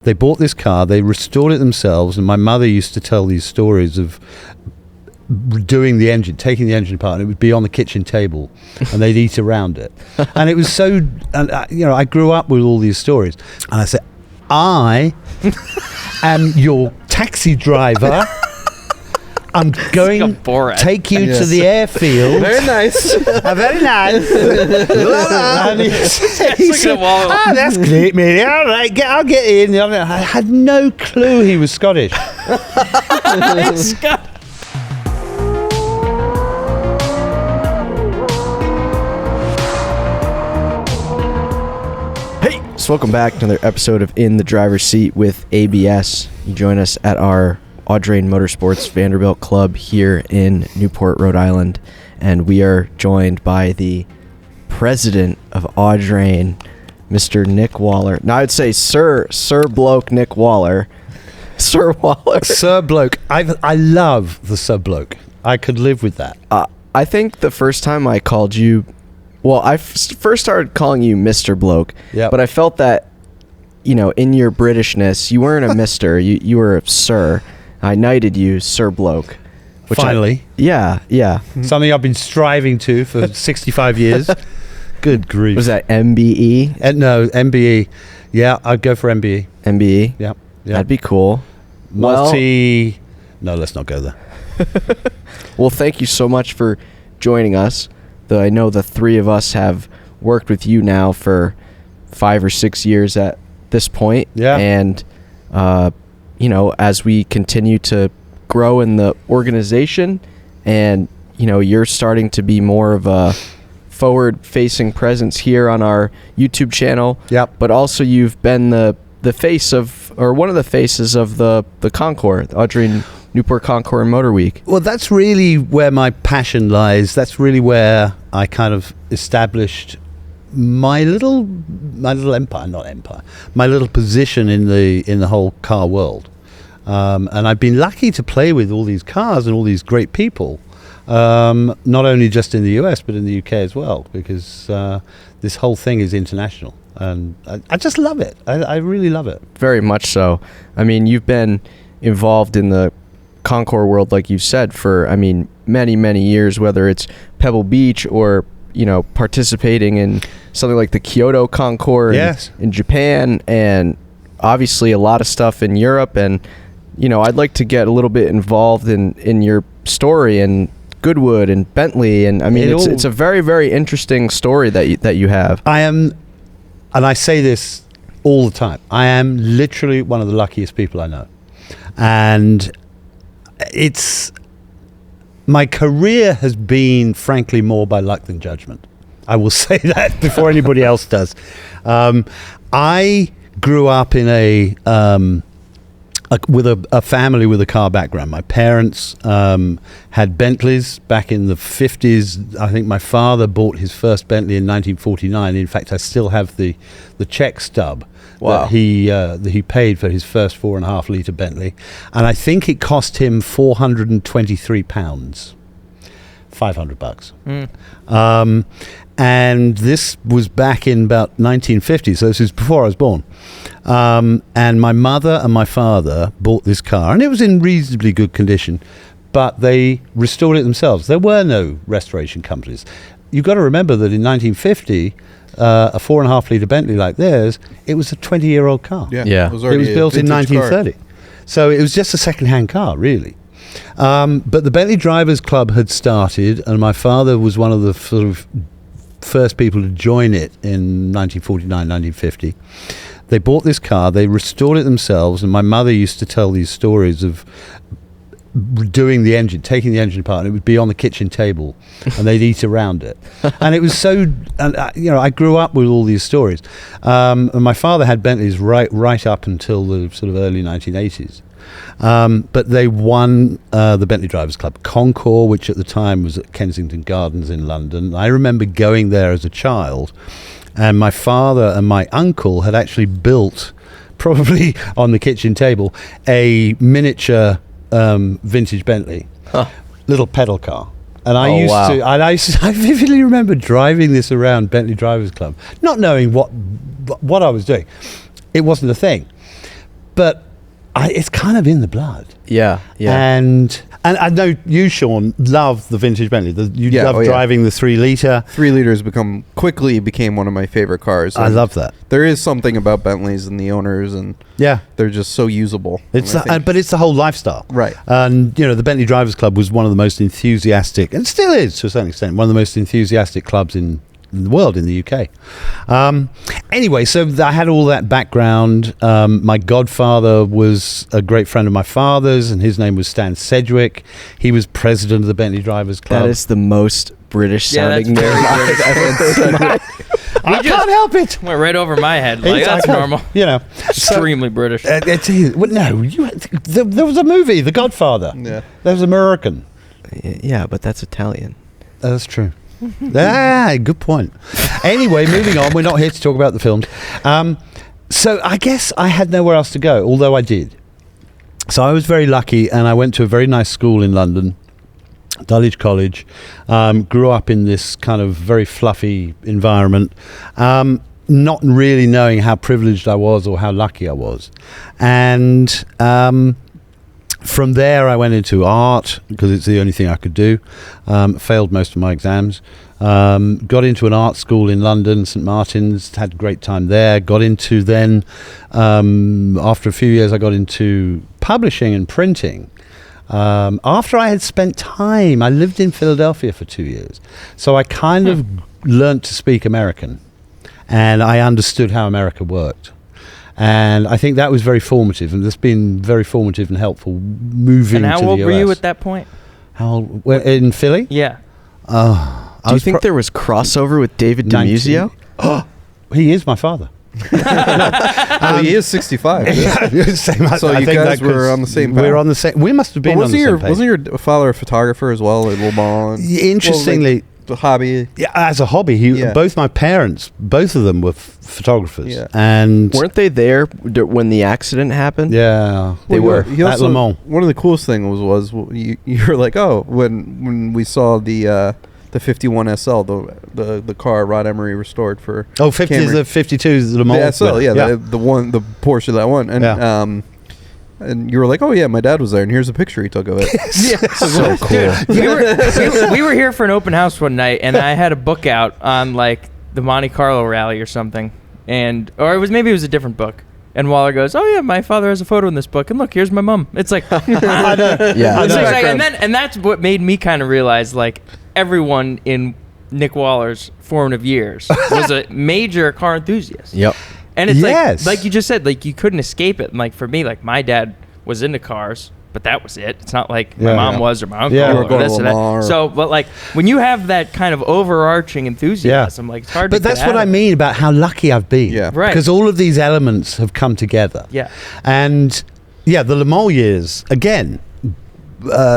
They bought this car, they restored it themselves, and my mother used to tell these stories of doing the engine, taking the engine apart, and it would be on the kitchen table, and they'd eat around it. And it was so, I grew up with all these stories. And I said, I am your taxi driver. I'm going to take you to the airfield. Very nice. Very nice. And he said, that's great, mate. All right, I'll get in. I had no clue he was Scottish. So welcome back to another episode of In the Driver's Seat with ABS. You join us at our Audrain Motorsport's Vanderbilt Club here in Newport, Rhode Island, and we are joined by the President of Audrain, Mr. Nic Waller. Now I'd say Sir Bloke Nic Waller. Sir Waller. Sir Bloke. I love the Sir Bloke. I could live with that. I think the first time I called you, well, I first started calling you Mr. Bloke, yep. But I felt that, in your Britishness, you weren't a Mr., you were a Sir. I knighted you Sir Bloke. Finally. Yeah. Something I've been striving to for 65 years. Good grief. Was that MBE? No, MBE. Yeah, I'd go for MBE. MBE? Yep. That'd be cool. No, let's not go there. Well, thank you so much for joining us. I know the three of us have worked with you now for 5 or 6 years at this point. Yeah. And, as we continue to grow in the organization and, you're starting to be more of a forward-facing presence here on our YouTube channel. Yep. But also you've been the face of, or one of the faces of the Concours, the Audrain Newport Concours and Motor Week. Well, that's really where my passion lies. That's really where I kind of established my little empire, not empire, my little position in the whole car world. And I've been lucky to play with all these cars and all these great people, not only just in the US, but in the UK as well, because this whole thing is international. And I just love it. I really love it. Very much so. I mean, you've been involved in the Concours world, like you've said, for many, many years, whether it's Pebble Beach or participating in something like the Kyoto Concours yes. in Japan, and obviously a lot of stuff in Europe. And I'd like to get a little bit involved in your story and Goodwood and Bentley, and it's a very, very interesting story that you have. I am, and I say this all the time, I am literally one of the luckiest people I know, and my career has been, frankly, more by luck than judgment. I will say that before anybody else does. I grew up in with a family with a car background. My parents had Bentleys back in the 50s. I think my father bought his first Bentley in 1949. In fact, I still have the check stub. Wow. That he paid for his first 4.5 litre Bentley, and I think it cost him £423, $500. And this was back in about 1950, so this is before I was born. And my mother and my father bought this car, and it was in reasonably good condition, but they restored it themselves. There were no restoration companies. You've got to remember that in 1950, a 4.5 litre Bentley like theirs, it was a 20-year-old car. Yeah. It was built in 1930. Car. So it was just a second-hand car, really. But the Bentley Drivers Club had started, and my father was one of the sort of first people to join it in 1949, 1950. They bought this car, they restored it themselves, and my mother used to tell these stories of doing the engine, taking the engine apart, and it would be on the kitchen table, and they'd eat around it. And it was so, I grew up with all these stories. And my father had Bentleys right up until the sort of early 1980s. But they won the Bentley Drivers Club Concours, which at the time was at Kensington Gardens in London. I remember going there as a child, and my father and my uncle had actually built, probably on the kitchen table, a miniature vintage Bentley, little pedal car. And I vividly remember driving this around Bentley Drivers Club, not knowing what I was doing. It wasn't a thing. but it's kind of in the blood. Yeah. And I know you, Sean, love the vintage Bentley. You love driving the 3 liter. 3 liters quickly became one of my favorite cars. I love that. There is something about Bentleys and the owners, and they're just so usable. But it's the whole lifestyle, right? And the Bentley Drivers Club was one of the most enthusiastic, and still is to a certain extent, one of the most enthusiastic clubs in the world, in the UK. Anyway, so I had all that background. My godfather was a great friend of my father's, and his name was Stan Sedgwick. He was president of the Bentley Drivers Club. That is the most British sounding name British. I can't help it. Went right over my head. Like, that's normal. Extremely British. There was a movie, The Godfather. Yeah. That was American. Yeah, but that's Italian. That's true. Good point. Anyway, moving on. We're not here to talk about the films. So I guess I had nowhere else to go, although I did. So I was very lucky, and I went to a very nice school in London, Dulwich College. Grew up in this kind of very fluffy environment, not really knowing how privileged I was or how lucky I was. And from there, I went into art because it's the only thing I could do. Failed most of my exams. Got into an art school in London, St Martin's. Had a great time there. Got into then, after a few years, I got into publishing and printing. After I had spent time, I lived in Philadelphia for 2 years. So I kind of learnt to speak American. And I understood how America worked. And I think that was very formative, and it's been very formative and helpful moving to the US. And how old were you at that point? How old? In Philly? Yeah. Do you think there was crossover with David DiMuzio? He is my father. He is 65. So you guys were on the same path. We're on the same. We must have been on the same page. Wasn't your father a photographer as well at Le Mans? Interestingly, the hobby. Yeah, as a hobby, both my parents, both of them were photographers, and weren't they there when the accident happened? Yeah, they were at Le Mans. One of the coolest things was you were like, when we saw the 51 SL, the car Rod Emery restored for 50s, the 52s, Le Mans. The SL, the Porsche that one, and and you were like, oh yeah, my dad was there, and here's a picture he took of it. So cool. We were here for an open house one night, and I had a book out on like the Monte Carlo rally or something, or maybe it was a different book. And Waller goes, oh yeah, my father has a photo in this book, and look, here's my mom. It's like, I know. And that's what made me kind of realize, like, everyone in Nic Waller's formative years was a major car enthusiast. Yep. And it's like you just said, like, you couldn't escape it. And like for me, like, my dad was into cars, but that was it. It's not like my mom was or my uncle or this or that. So, but like when you have that kind of overarching enthusiasm, like it's hard to. But that's what I mean about how lucky I've been. Yeah, right. Because all of these elements have come together. Yeah. And the Le Mans years again.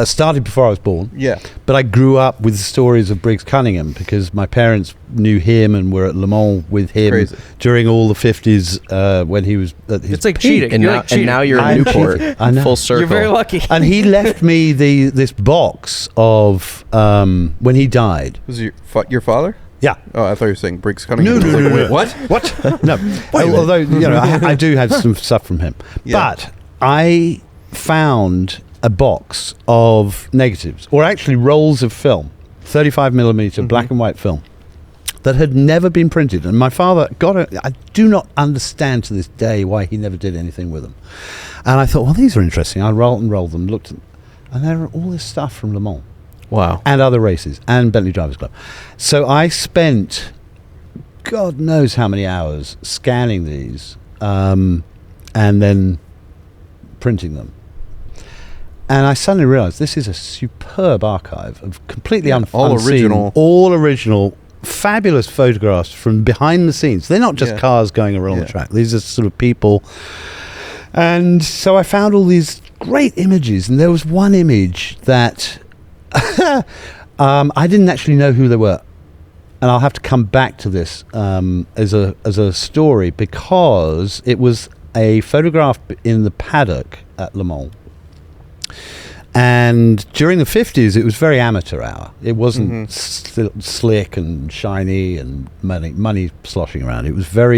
Started before I was born. Yeah. But I grew up with the stories of Briggs Cunningham because my parents knew him and were at Le Mans with him during all the 50s when he was at his It's like peak. cheating. And now you're in Newport. I know. Full circle. You're very lucky. And he left me this box of when he died. Was your father? Yeah. Oh, I thought you were saying Briggs Cunningham. No. Wait, what? What? No. Although I do have some stuff from him. Yeah. But I found a box of negatives, or actually rolls of film, 35mm black and white film, that had never been printed. And my father I do not understand to this day why he never did anything with them. And I thought, well, these are interesting. I rolled them, looked at them, and there are all this stuff from Le Mans. Wow. And other races, and Bentley Drivers Club. So I spent God knows how many hours scanning these, and then printing them. And I suddenly realized this is a superb archive of completely unseen, all original, fabulous photographs from behind the scenes. They're not just cars going around the track. These are sort of people. And so I found all these great images, and there was one image that I didn't actually know who they were. And I'll have to come back to this as a story, because it was a photograph in the paddock at Le Mans. And during the 50s, it was very amateur hour. It wasn't slick and shiny and money sloshing around. It was there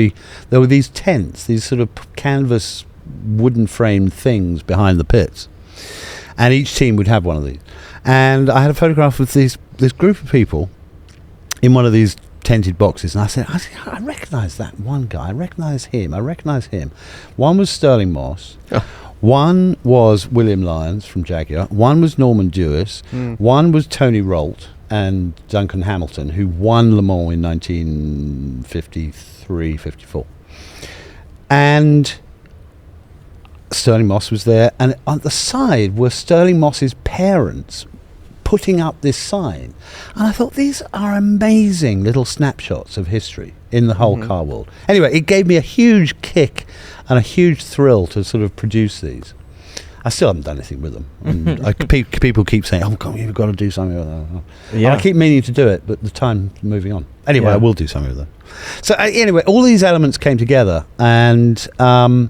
were these tents, these sort of canvas wooden framed things behind the pits, and each team would have one of these. And I had a photograph of this group of people in one of these tented boxes, and I said, I recognise that one guy. I recognise him. One was Sterling Moss. One was William Lyons from Jaguar. One was Norman Dewis. One was Tony Rolt and Duncan Hamilton, who won Le Mans in 1953, 54. And Sterling Moss was there, and on the side were Sterling Moss's parents putting up this sign. And I thought, these are amazing little snapshots of history in the whole car world. Anyway, it gave me a huge kick and a huge thrill to sort of produce these. I still haven't done anything with them. And people keep saying, oh, God, you've got to do something with them. Yeah. And I keep meaning to do it, but the time's moving on. Anyway, I will do something with them. So anyway, all these elements came together, and I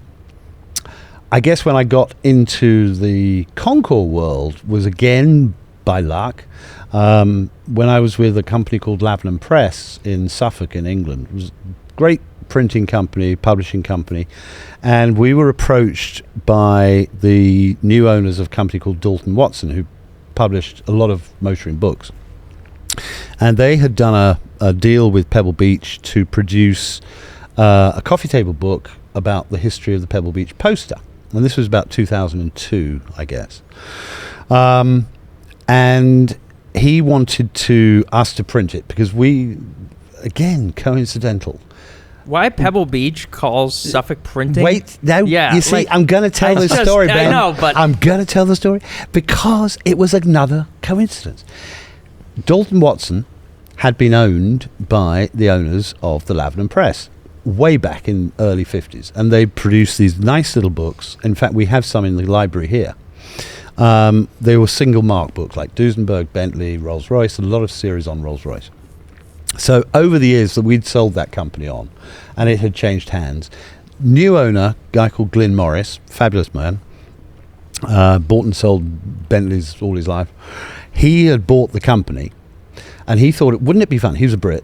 guess when I got into the Concours world was again by luck. When I was with a company called Lavenham Press in Suffolk in England. It was a great printing company, publishing company, and we were approached by the new owners of a company called Dalton Watson, who published a lot of motoring books. And they had done a deal with Pebble Beach to produce a coffee table book about the history of the Pebble Beach poster. And this was about 2002, I guess. And he wanted us to print it because we, again, coincidental. Why Pebble Beach calls Suffolk printing? Wait, no, you see, I'm going to tell this story, Ben. I know, but I'm going to tell the story because it was another coincidence. Dalton Watson had been owned by the owners of the Lavenham Press way back in early 50s, and they produced these nice little books. In fact, we have some in the library here. They were single mark books like Duesenberg, Bentley, Rolls-Royce, a lot of series on Rolls-Royce. So over the years that we'd sold that company on, and it had changed hands, new owner, guy called Glyn Morris, fabulous man, bought and sold Bentleys all his life. He had bought the company, and he thought, wouldn't it be fun? He was a Brit.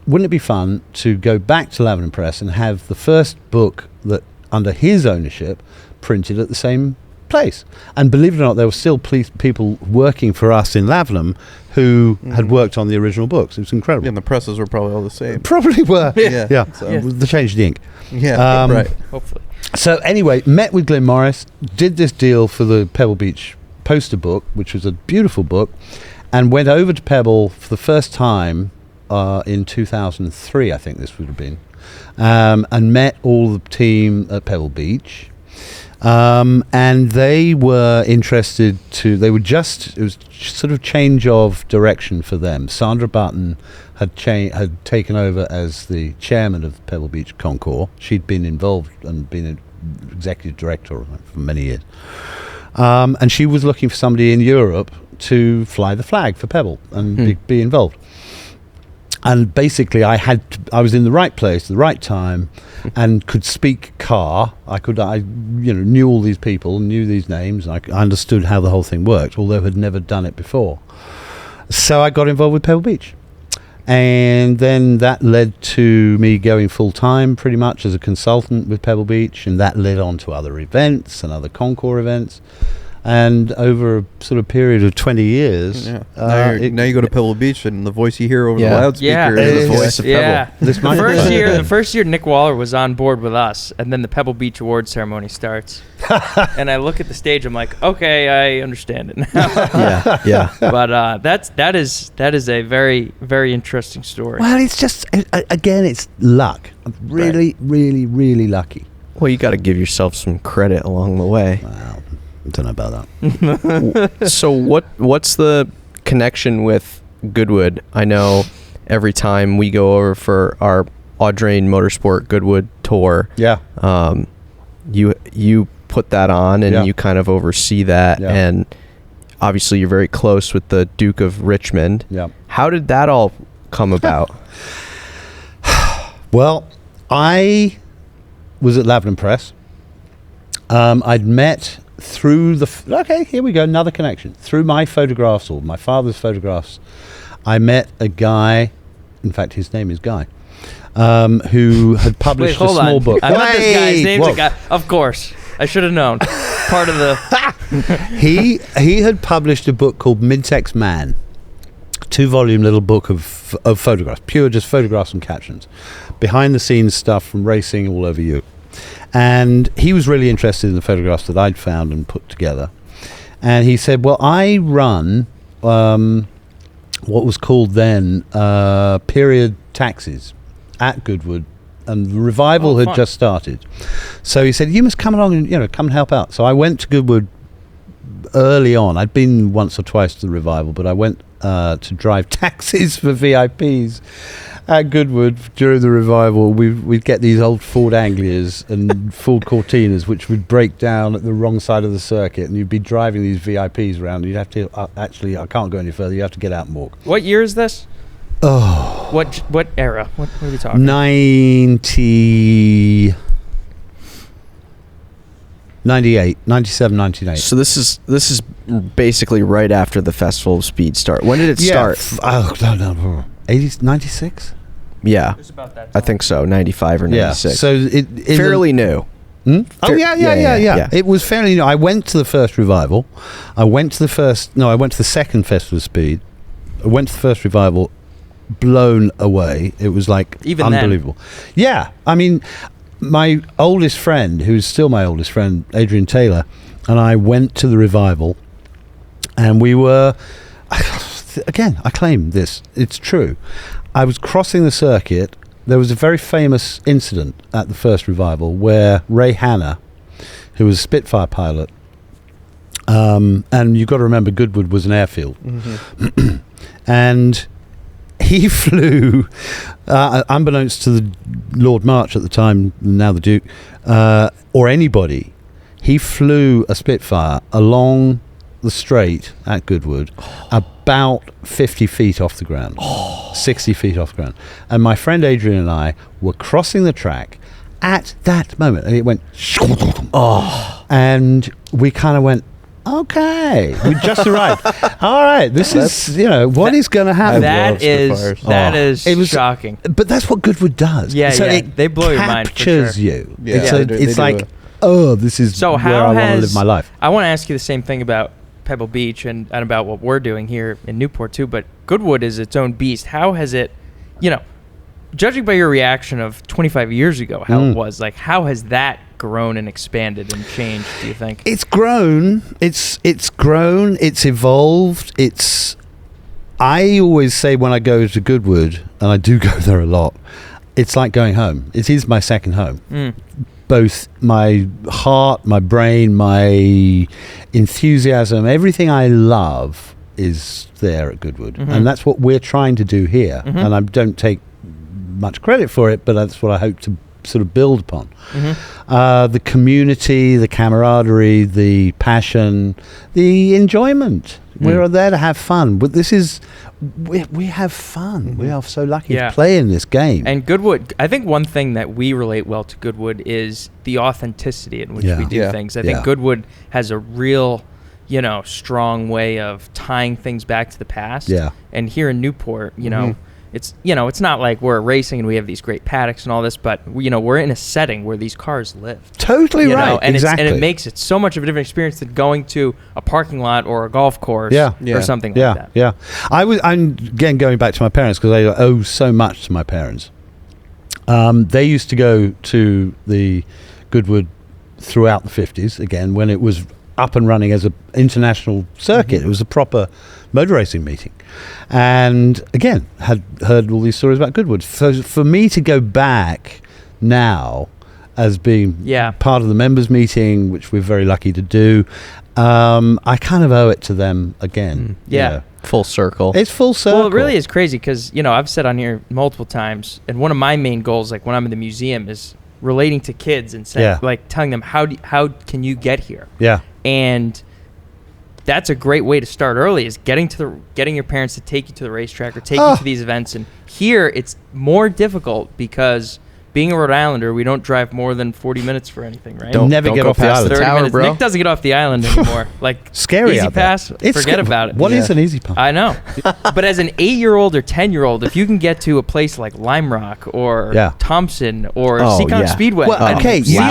Wouldn't it be fun to go back to Lavenham Press and have the first book that under his ownership printed at the same place? And believe it or not, there were still people working for us in Lavenham who had worked on the original books. It was incredible. Yeah, and the presses were probably all the same. Probably were. Yeah. So they changed the ink. Yeah, right. Hopefully. So anyway, met with Glyn Morris, did this deal for the Pebble Beach poster book, which was a beautiful book, and went over to Pebble for the first time in 2003, I think this would have been, and met all the team at Pebble Beach. And they were interested it was sort of change of direction for them. Sandra Button had taken over as the chairman of Pebble Beach Concours. She'd been involved and been an executive director for many years. And she was looking for somebody in Europe to fly the flag for Pebble and be involved. And basically, I was in the right place at the right time, and could speak car. I knew all these people, knew these names, and I understood how the whole thing worked, although had never done it before. So I got involved with Pebble Beach, and then that led to me going full time, pretty much as a consultant with Pebble Beach, and that led on to other events and other Concours events. And over a sort of period of 20 years... Yeah. Now you go to Pebble Beach, and the voice you hear over the loudspeaker is the voice of Pebble. The first year Nic Waller was on board with us, and then the Pebble Beach Awards ceremony starts. And I look at the stage, I'm like, okay, I understand it now. Yeah. But that is a very, very interesting story. Well, it's just, again, it's luck. I'm really, really, really lucky. Well, you got to give yourself some credit along the way. Wow. I don't know about that. So what's the connection with Goodwood? I know every time we go over for our Audrain Motorsport Goodwood tour, you put that on and you kind of oversee that, and obviously you're very close with the Duke of Richmond. Yeah. How did that all come about? Well, I was at Lavenham Press. I'd met through here we go, another connection. Through my photographs, or my father's photographs, I met a guy, in fact his name is Guy, who had published a small book. I bet this guy's name's a guy. Of course. I should have known. Part of the... He had published a book called Midtex Man. 2-volume little book of photographs, pure just photographs and captions, behind the scenes stuff from racing all over Europe. And he was really interested in the photographs that I'd found and put together. And he said, well, I run what was called then period taxis at Goodwood, and the revival had just started. So he said, you must come along and come and help out. So I went to Goodwood early on. I'd been once or twice to the revival, but I went to drive taxis for VIPs at Goodwood during the revival. We'd get these old Ford Anglias and Ford Cortinas, which would break down at the wrong side of the circuit, and you'd be driving these VIPs around. You'd have to actually, I can't go any further. You have to get out and walk. What year is this? Oh, what era? What are we talking? 98, 97, 98. So this is basically right after the Festival of Speed start. When did it start? No. 96? Yeah. It was about that time. I think so, 95 or 96. Yeah. So it fairly new. Oh, yeah. It was fairly new. I went to the first revival. I went to the second Festival of Speed. I went to the first revival, blown away. It was like even unbelievable. Then. Yeah. I mean, my oldest friend, who's still my oldest friend, Adrian Taylor, and I went to the revival, and we were, again, I claim this, it's true. I was crossing the circuit. There was a very famous incident at the first revival where Ray Hanna, who was a Spitfire pilot, and you've got to remember Goodwood was an airfield, and he flew, unbeknownst to the Lord March at the time, now the Duke, or anybody, he flew a Spitfire along the straight at Goodwood, about 50 feet off the ground, 60 feet off the ground. And my friend Adrian and I were crossing the track at that moment, and it went, and we kind of went, okay, we just arrived. All right, this is, what is going to happen? That is shocking. But that's what Goodwood does. Yeah, so yeah. They blow your mind. Captures you. Yeah, it's like, this is so where I want to live my life. I want to ask you the same thing about Pebble Beach and about what we're doing here in Newport too, but Goodwood is its own beast. How has it, judging by your reaction of 25 years ago, how it was, like, how has that grown and expanded and changed, do you think? It's grown. It's grown. It's evolved. I always say when I go to Goodwood, and I do go there a lot, it's like going home. It is my second home. Both my heart, my brain, my enthusiasm, everything I love is there at Goodwood. And that's what we're trying to do here. And I don't take much credit for it, but that's what I hope to sort of build upon. The community, the camaraderie, the passion, the enjoyment. We're there to have fun. But this is, we have fun. We are so lucky to play in this game. And Goodwood, I think one thing that we relate well to Goodwood is the authenticity in which we do things. I think Goodwood has a real, strong way of tying things back to the past. And here in Newport, it's it's not like we're racing and we have these great paddocks and all this, but we're in a setting where these cars live. Totally right. And exactly. And it makes it so much of a different experience than going to a parking lot or a golf course or something like that. Yeah. I'm again going back to my parents because I owe so much to my parents. They used to go to the Goodwood throughout the 50s again when it was up and running as an international circuit. It was a proper motor racing meeting. And again, had heard all these stories about Goodwood. So for me to go back now as being part of the members meeting, which we're very lucky to do, I kind of owe it to them again. Full circle. It's full circle. Well, it really is crazy because, I've said on here multiple times, and one of my main goals, like when I'm in the museum, is relating to kids and saying, like telling them, how can you get here? Yeah. And that's a great way to start early, is getting your parents to take you to the racetrack or take you to these events. And here it's more difficult because being a Rhode Islander, we don't drive more than 40 minutes for anything, right? Don't get go off the past island. the 30 tower, minutes. bro. Nick doesn't get off the island anymore. Like Scary Easy out there. pass, forget about it. What is an easy pass? I know. But as an 8-year-old or 10-year-old, if you can get to a place like Lime Rock or Thompson or Seacon Speedway. Well, okay, you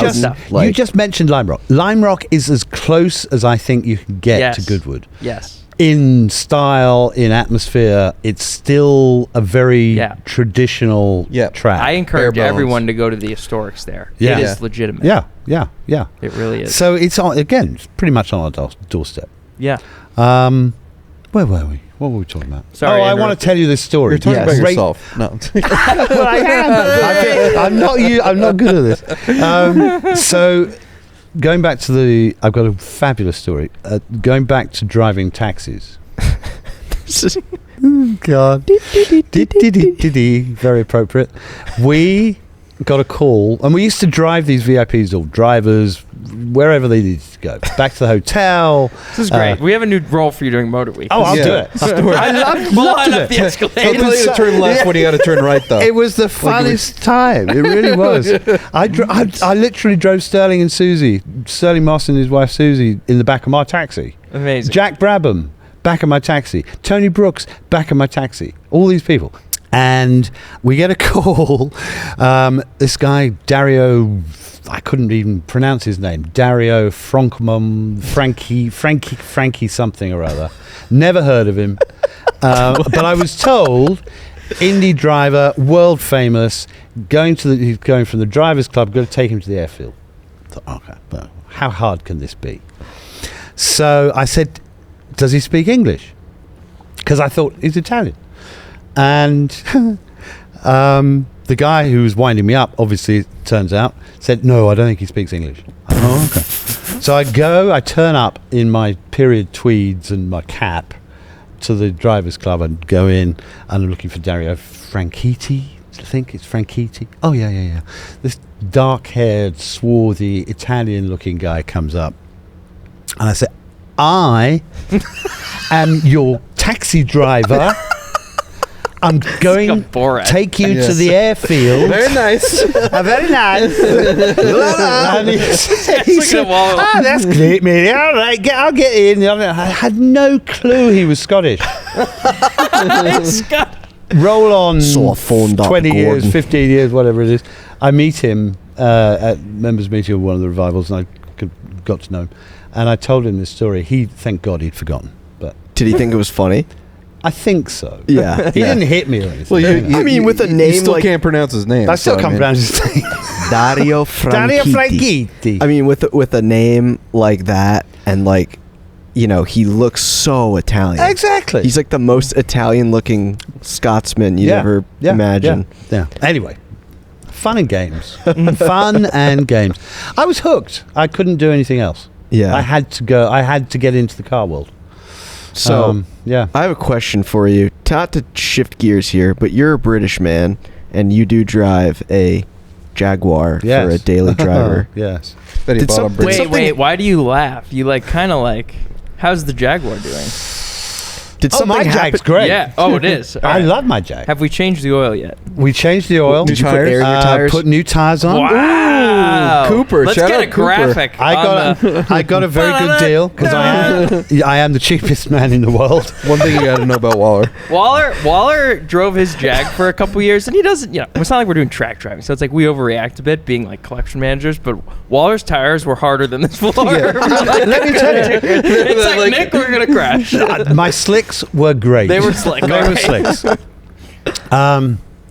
you just mentioned Lime Rock. Lime Rock is as close as I think you can get to Goodwood. Yes. In style, in atmosphere, it's still a very traditional track. I encourage everyone to go to the historics there. Yeah. It is legitimate. Yeah. It really is. So it's it's pretty much on our doorstep. Yeah. Where were we? What were we talking about? Sorry, I want to tell you this story. You're talking about yourself. No. Well, I am. I'm not you. I'm not good at this. So, going back to I've got a fabulous story. Going back to driving taxis. God. Very appropriate. We got a call, and we used to drive these VIPs or drivers wherever they needed to go. Back to the hotel. This is great. We have a new role for you during Motor Week. Oh, I'll do it. I love up the escalator. Don't tell you to turn left when you got to turn right, though. It was the funniest time. It really was. I literally drove Sterling Moss and his wife Susie in the back of my taxi. Amazing. Jack Brabham, back of my taxi. Tony Brooks, back of my taxi. All these people. And we get a call. This guy, Dario, I couldn't even pronounce his name. Dario Frankie something or other. Never heard of him. But I was told, indie driver, world famous, he's going from the drivers club, got to take him to the airfield. I thought, okay, well, how hard can this be? So I said, does he speak English? Because I thought he's Italian. And the guy who was winding me up, obviously, it turns out, said, no, I don't think he speaks English. Oh, okay. So I turn up in my period tweeds and my cap to the drivers club and go in, and I'm looking for Dario Franchitti. I think it's Franchitti. Oh, yeah. This dark-haired, swarthy, Italian-looking guy comes up. And I said, I am your taxi driver. I'm going to take you to the airfield. Very nice. Very nice. And he said, that's great, mate. All right, I'll get in. I had no clue he was Scottish. Roll on 20 years, 15 years, whatever it is. I meet him at members' meeting of one of the revivals, and I got to know him. And I told him this story. Thank God he'd forgotten. But did he think it was funny? I think so. Yeah. He didn't hit me or anything. Well, I mean, with a name you still can't pronounce his name. I still can't pronounce his name. Dario Franchitti. I mean, with a name like that, and he looks so Italian. Exactly. He's like the most Italian-looking Scotsman you'd ever imagine. Yeah. Anyway, fun and games. Fun and games. I was hooked. I couldn't do anything else. Yeah. I had to go. I had to get into the car world. So, I have a question for you. Not to shift gears here, but you're a British man, and you do drive a Jaguar for a daily driver. Yes. Wait, why do you laugh? You how's the Jaguar doing? Did something my happen? Jag's great. Yeah. Oh, it is. I love my Jag. Have we changed the oil yet? We changed the oil. Did you put air in your tires? Put new tires on. Wow. Cooper. Let's Shout get out a graphic. I got a very good deal because I am the cheapest man in the world. One thing you got to know about Waller. Waller drove his Jag for a couple years, and he doesn't. It's not like we're doing track driving, so it's like we overreact a bit, being like collection managers. But Waller's tires were harder than this floor. Yeah. Let me tell you, it's like Nick, we're gonna crash. My slicks were great. They were slick. They were slicks.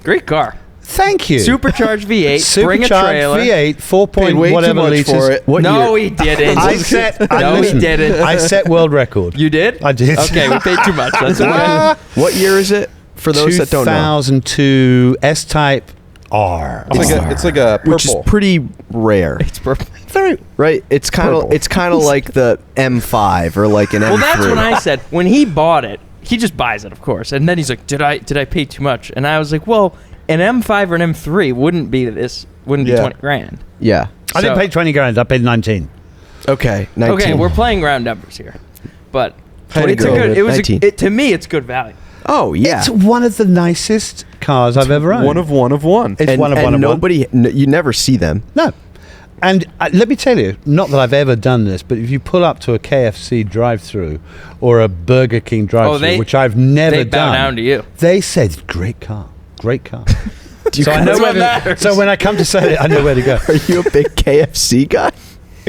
Great car. Thank you. Supercharged V8. Bring a Supercharged trailer. V8, 4 point whatever liters. For it. He didn't. He didn't. I set world record. You did? I did. Okay, we paid too much. That's okay. What year is it? For those that don't know. 2002 S-Type R. It's like a purple. Which is pretty rare. It's purple. Very right. It's kind of like the M5 or like an M3. Well, that's when I said when he bought it, he just buys it, of course, and then he's like, "Did I pay too much?" And I was like, "Well, an M5 or an M3 wouldn't be $20,000." Yeah. I didn't pay 20 grand. I paid 19. Okay. 19. Okay, we're playing round numbers here, but it's a good. to me, it's good value. Oh yeah, it's one of the nicest cars I've ever owned. One of one. It's one of one. You never see them. No. And let me tell you, not that I've ever done this, but if you pull up to a KFC drive-through or a Burger King drive-through, which I've never done, they bow down to you. They said, "Great car, great car." So I know where so when I come to say it, I know where to go. Are you a big KFC guy?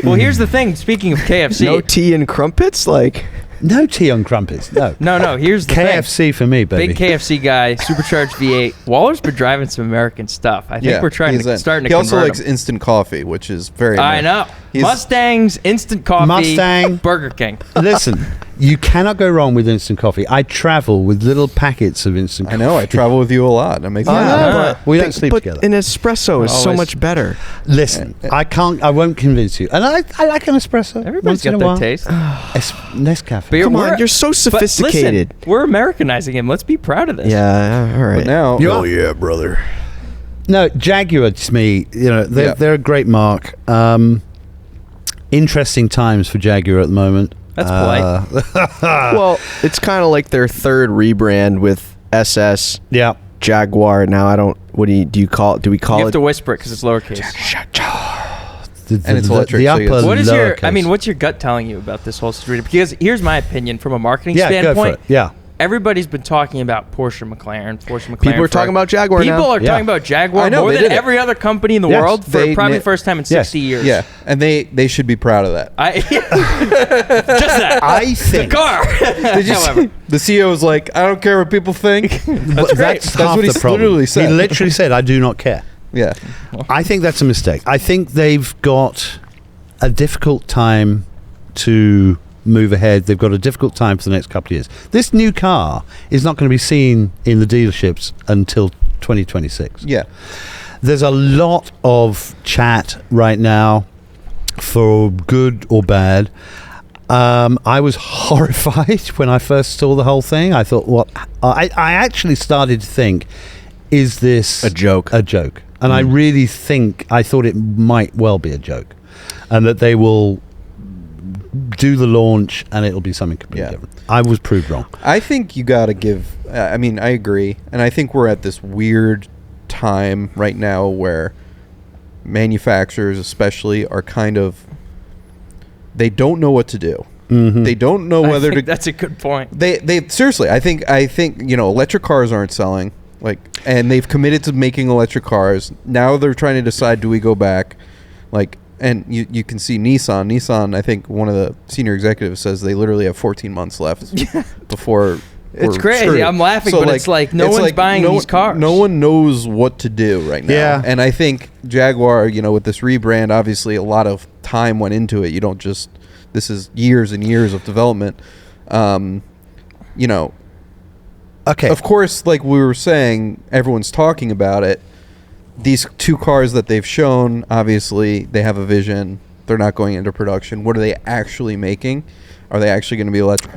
Well, here's the thing. Speaking of KFC, no tea and crumpets, like. No tea on crumpets. No. No. Here's the KFC thing. for me, baby. Big KFC guy, supercharged V8. Waller's been driving some American stuff. I think we're starting to He also likes instant coffee, which is very. I know. Mustangs, instant coffee, Mustang, Burger King. Listen, you cannot go wrong with instant coffee. I travel with little packets of instant coffee. I know. I travel with you a lot. That makes sense. But we don't sleep together. An espresso is so much better. Listen, I won't convince you. And I like an espresso. Everybody's got their taste. Nescafe. But come on, you're so sophisticated. Listen, we're Americanizing him. Let's be proud of this. Yeah, all right. But now, yeah, brother. No, Jaguar to me, they're a great mark. Interesting times for Jaguar at the moment. That's polite. Well, it's kind of like their third rebrand with SS. Yeah. Jaguar. Now I don't. What do you call it? Do we call it? You have to whisper it because it's lowercase. And it's electric. What's your gut telling you about this whole situation? Because here's my opinion from a marketing standpoint. Go for it. Yeah. Everybody's been talking about Porsche McLaren. People are talking about Jaguar now. People are talking about Jaguar more than every other company in the world for probably the first time in 60 years. Yeah, and they should be proud of that. Just that. I think. The car. However. The CEO was like, I don't care what people think. That's great. That's what he literally said. He literally said, I do not care. Yeah. I think that's a mistake. I think they've got a difficult time to move ahead. They've got a difficult time for the next couple of years. This new car is not going to be seen in the dealerships until 2026. Yeah. There's a lot of chat right now, for good or bad. I was horrified when I first saw the whole thing. I thought, I actually started to think, is this a joke? And I really thought it might well be a joke, and that they will do the launch and it'll be something completely different. I was proved wrong. I think you got to give. I agree, and I think we're at this weird time right now where manufacturers, especially, are kind of. They don't know what to do. Mm-hmm. They don't know whether to. That's a good point. They seriously. I think electric cars aren't selling. And they've committed to making electric cars. Now they're trying to decide, do we go back? And you can see Nissan, I think one of the senior executives says they literally have 14 months left before. It's crazy. Screwed. I'm laughing, but it's like no one's buying these cars. No one knows what to do right now. Yeah. And I think Jaguar, with this rebrand, obviously a lot of time went into it. You don't just, this is years and years of development. Okay. Of course, like we were saying, everyone's talking about it. These two cars that they've shown, obviously, they have a vision. They're not going into production. What are they actually making? Are they actually going to be electric?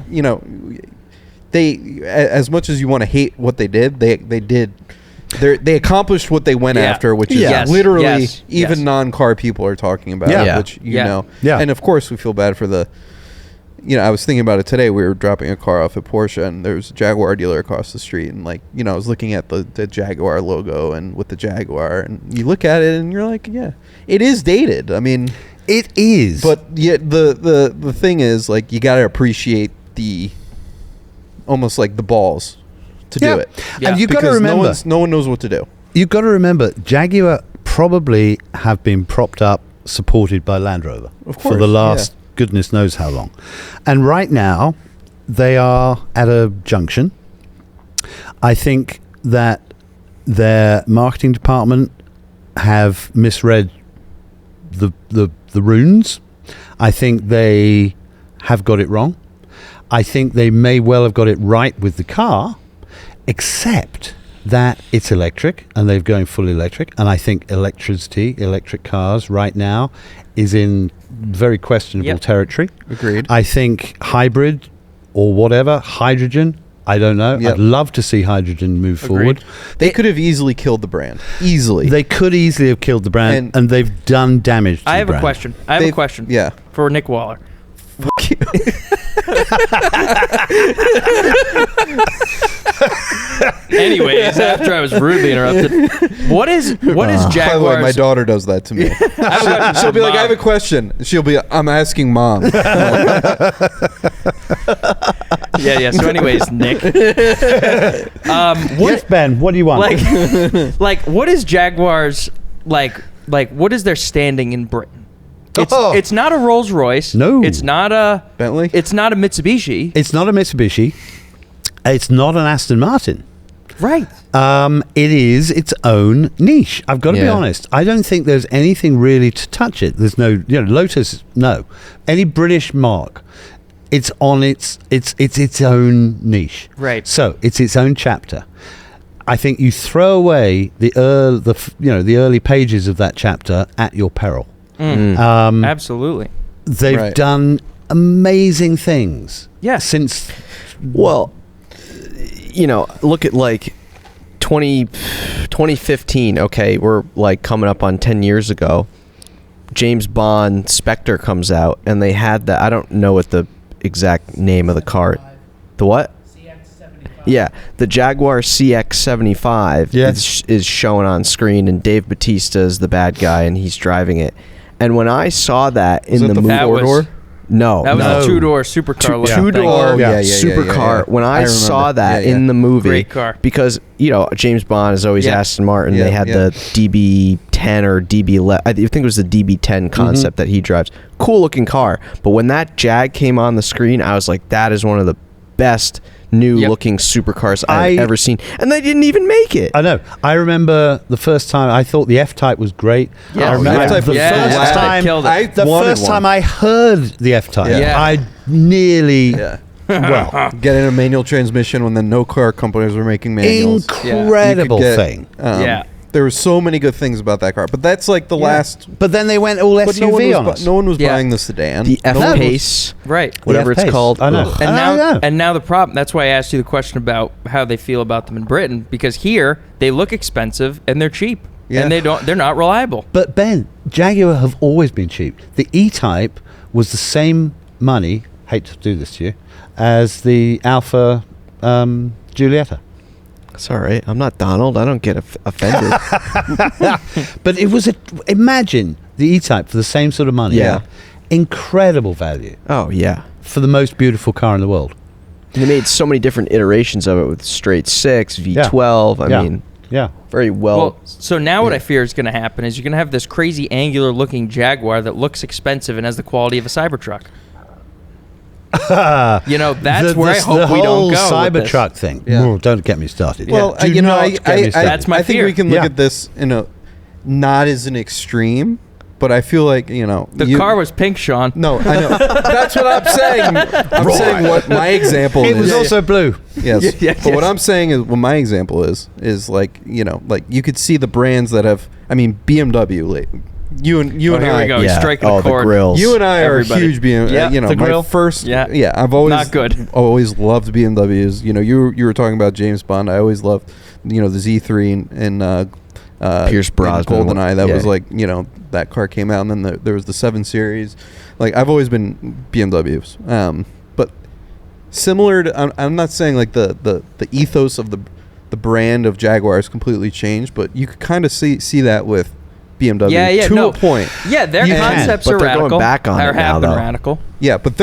They, as much as you want to hate what they did, they accomplished what they went after, which is literally even non-car people are talking about it, which know. Yeah. And of course, we feel bad for the. I was thinking about it today. We were dropping a car off at Porsche, and there was a Jaguar dealer across the street. And, I was looking at the Jaguar logo and with the Jaguar. And you look at it, and you're like, yeah, it is dated. I mean... It is. But yet the thing is, you got to appreciate the... Almost like the balls to do it. Yeah. And you've got to remember... No one knows what to do. You've got to remember, Jaguar probably have been propped up, supported by Land Rover. Of course. For the last... goodness knows how long. And right now they are at a junction. I think that their marketing department have misread the runes. I think they have got it wrong. I think they may well have got it right with the car, except that it's electric and they're going fully electric. And I think electric cars right now is in very questionable territory. Agreed. I think hybrid or whatever, hydrogen, I don't know. I'd love to see hydrogen move forward. They could have easily killed the brand. Easily. They could easily have killed the brand, and they've done damage to the brand. I have a question. Yeah. For Nic Waller. Fuck you. Anyways, after I was rudely interrupted, what is Jaguar's? By the way, my daughter does that to me. She'll be like, "I have a question." She'll be, "I'm asking mom." Yeah. So, anyways, Nick. Yes, Ben. What do you want? Like, what is Jaguar's like? What is their standing in Britain? It's not a Rolls Royce. No. It's not a Bentley. It's not a Mitsubishi. It's not a Mitsubishi. It's not an Aston Martin. Right. It is its own niche. I've got to be honest. I don't think there's anything really to touch it. There's no, Lotus. No, any British marque. It's on its own niche. Right. So it's its own chapter. I think you throw away the early pages of that chapter at your peril. Absolutely. They've done amazing things. Yeah. Since, look at like 2015. Okay, we're like coming up on 10 years ago. James Bond Spectre comes out, and they had that. I don't know what the exact name of the car. The what? Yeah, the Jaguar CX-75 is showing on screen, and Dave Bautista is the bad guy, and he's driving it. And when I saw that in the movie, that was a two-door supercar. Two-door supercar. When I saw that in the movie, great car. Because James Bond is always Aston Martin. They had the DB10 or DB11. I think it was the DB10 concept that he drives. Cool-looking car. But when that Jag came on the screen, I was like, that is one of the best new-looking supercars I've ever seen. And they didn't even make it. I know. I remember the first time I thought the F-Type was great. Yeah. I remember the first time I heard the F-Type, I nearly... Well, getting a manual transmission when no car companies were making manuals. Incredible thing. There were so many good things about that car, but that's like the last. But then they went all SUV on us. No one was buying the sedan. The F-Pace, right? Whatever it's called. I know. And now the problem. That's why I asked you the question about how they feel about them in Britain, because here they look expensive and they're cheap, and they're not reliable. But Ben, Jaguar have always been cheap. The E-Type was the same money. Hate to do this to you, as the Alfa Giulietta. It's all right. I'm not Donald. I don't get offended. But it was imagine the E-Type for the same sort of money. Yeah. Incredible value. Oh, yeah. For the most beautiful car in the world. And they made so many different iterations of it with straight 6, V12. I mean, very well. So now what I fear is going to happen is you're going to have this crazy angular looking Jaguar that looks expensive and has the quality of a Cybertruck. That's where I hope we don't go. The whole Cybertruck thing. Oh, don't get me started. Well, that's my fear. I think we can look at this not as an extreme, but I feel like the car was pink, Sean. No, I know. That's what I'm saying. I'm saying what my example is. It was also blue. Yes. But what I'm saying is, what my example is like like you could see the brands that have. I mean, BMW. You and here I. We go. He's striking a chord. The grills. You and I are huge BMW. The grill. My first. I've always not good. Always loved BMWs. You were talking about James Bond. I always loved the Z3 and Pierce Brosnan. GoldenEye. That was like that car came out, and then there was the 7 Series. Like I've always been BMWs. But similar to, I'm not saying like the ethos of the brand of Jaguar has completely changed, but you could kind of see that with BMW to a point. Yeah, their concepts are radical. Going back on it have been now, radical. Yeah, but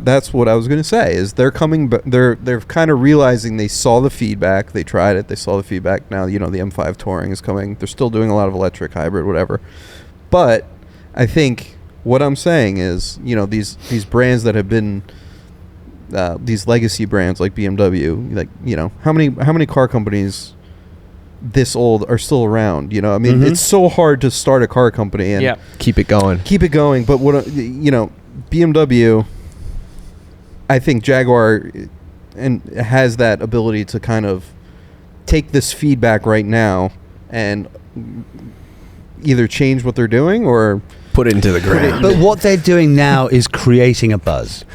that's what I was going to say is they're coming. They're kind of realizing they saw the feedback. They tried it. They saw the feedback. Now the M5 Touring is coming. They're still doing a lot of electric, hybrid, whatever. But I think what I'm saying is these brands that have been these legacy brands like BMW, like how many car companies this old are still around? I mean, it's so hard to start a car company and keep it going. But what BMW, I think Jaguar and has that ability to kind of take this feedback right now and either change what they're doing or put it into the ground. But what they're doing now is creating a buzz.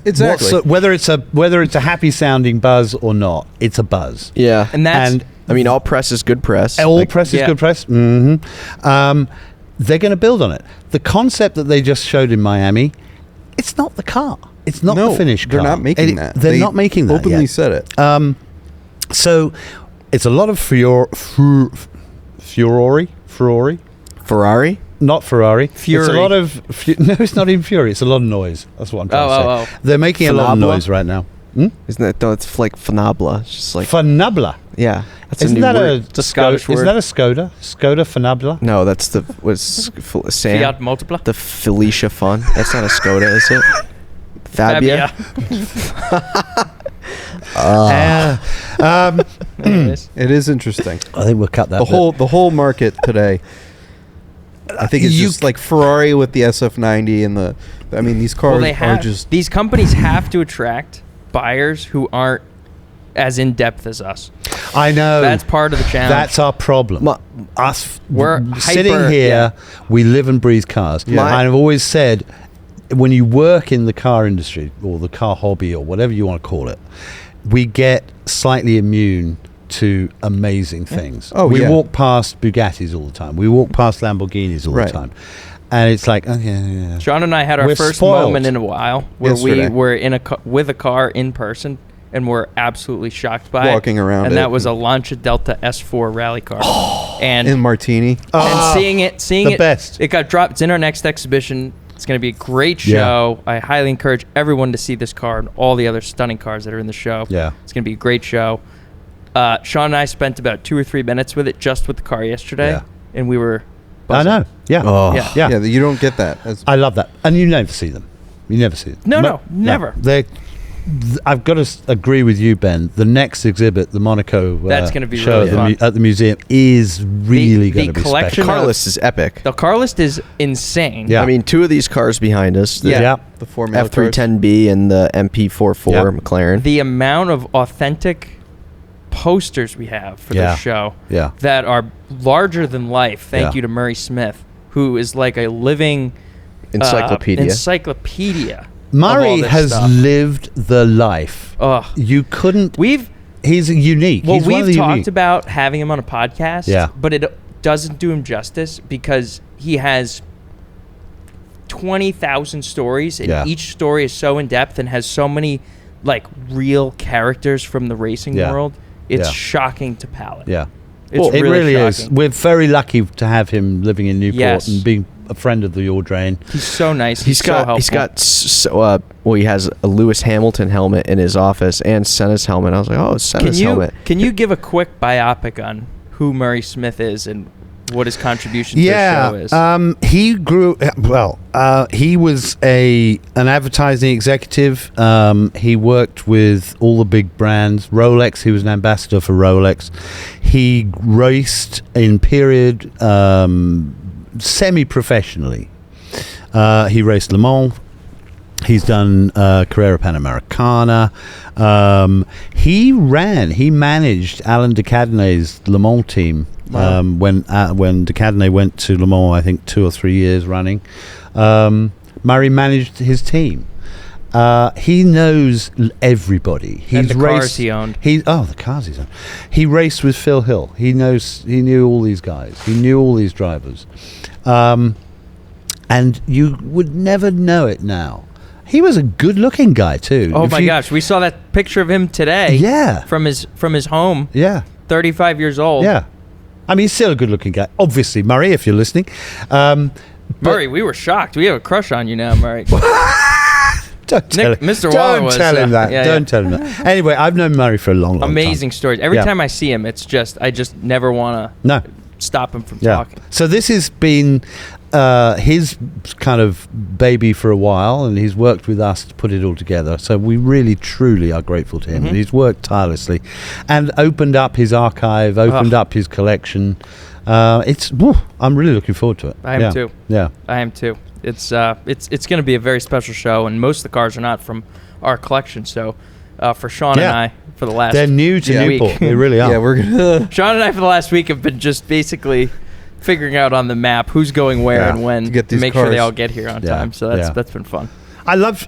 Exactly. Whether it's a happy sounding buzz or not, it's a buzz. Yeah. And I mean, all press is good press. All press is good press. Mm-hmm. They're going to build on it. The concept that they just showed in Miami, it's not the car. It's not the finished car. They're not making that. They're not making that. Openly yet. said it. So it's a lot of Ferrari. Not Ferrari. Fury. It's a lot of... no, it's not even Fury. It's a lot of noise. That's what I'm trying to say. They're making a lot of noise right now. Isn't that... No, it's like Fanabla. It's just like... Fanabla? Yeah. That's a new word. It's a Scottish word. Isn't that a Skoda? Skoda Fanabla? No, that's the... Sam? Fiat Multipla? The Felicia Fun. That's not a Skoda, is it? Fabia? It is interesting. I think we'll cut that. The whole market today. I think it's just like Ferrari with the SF90 and these cars are just... These companies have to attract buyers who aren't as in-depth as us. I know. That's part of the challenge. That's our problem. We're sitting here, we live and breathe cars. And I've always said, when you work in the car industry or the car hobby or whatever you want to call it, we get slightly immune to amazing things. We walk past Bugattis all the time. We walk past Lamborghinis all the time. And it's like, okay, Sean and I had our first moment in a while where we were with a car in person and were absolutely shocked by walking around and that was a Lancia Delta S4 rally car. And in Martini. And seeing it best. It got dropped. It's in our next exhibition. It's going to be a great show. I highly encourage everyone to see this car and all the other stunning cars that are in the show. Yeah. It's going to be a great show. Sean and I spent about 2 or 3 minutes with it, just with the car yesterday, and we were buzzing. I know. Yeah. Yeah, you don't get that. I love that. And you never see them. You never see them. No, never. I've got to agree with you, Ben. The next exhibit, the Monaco that's going to be show really at the museum, is really going to be special. The car list is epic. The car list is insane. Yeah. I mean, 2 of these cars behind us, the Formula F310B and the MP44 McLaren. The amount of authentic posters we have for this show that are larger than life. Thank you to Murray Smith, who is like a living encyclopedia. Murray has lived the life. You couldn't. He's unique. Well, we've talked about having him on a podcast, but it doesn't do him justice because he has 20,000 stories, and each story is so in depth and has so many like real characters from the racing world. It's shocking to palate. Yeah. It really is. We're very lucky to have him living in Newport and being a friend of the Audrain. He's so nice. He's so helpful. He has a Lewis Hamilton helmet in his office and Senna's helmet. I was like, Senna's helmet. Can you give a quick biopic on who Murray Smith is and what his contribution to the show is? He grew he was an advertising executive. He worked with all the big brands. Rolex, he was an ambassador for Rolex. He raced in period semi-professionally. He raced Le Mans. He's done Carrera Panamericana. He managed Alain de Cadenet's Le Mans team. Wow. When de Cadenet went to Le Mans, I think 2 or 3 years running, Murray managed his team. He knows everybody. And the cars he owned. The cars he's owned. He raced with Phil Hill. He knew all these guys. He knew all these drivers. And you would never know it now. He was a good-looking guy too. Oh my gosh, we saw that picture of him today. Yeah. From his home. Yeah. 35 years old. Yeah. I mean, he's still a good-looking guy. Obviously, Murray, if you're listening. Murray, we were shocked. We have a crush on you now, Murray. Don't tell him. Mr. Waller was. Don't tell him that. Don't tell him that. Anyway, I've known Murray for a long time. Amazing stories. Every time I see him, it's just, I just never want to stop him from talking. So this has been his kind of baby for a while, and he's worked with us to put it all together. So we really, truly are grateful to him. Mm-hmm. And he's worked tirelessly and opened up his archive, opened up his collection. I'm really looking forward to it. I am too. Yeah, I am too. It's going to be a very special show, and most of the cars are not from our collection. So for Sean and I, for the last they're new to Newport. They really are. Yeah, we're gonna. Sean and I for the last week have been just basically figuring out on the map who's going where and when to make sure they all get here on time. So that's been fun. I love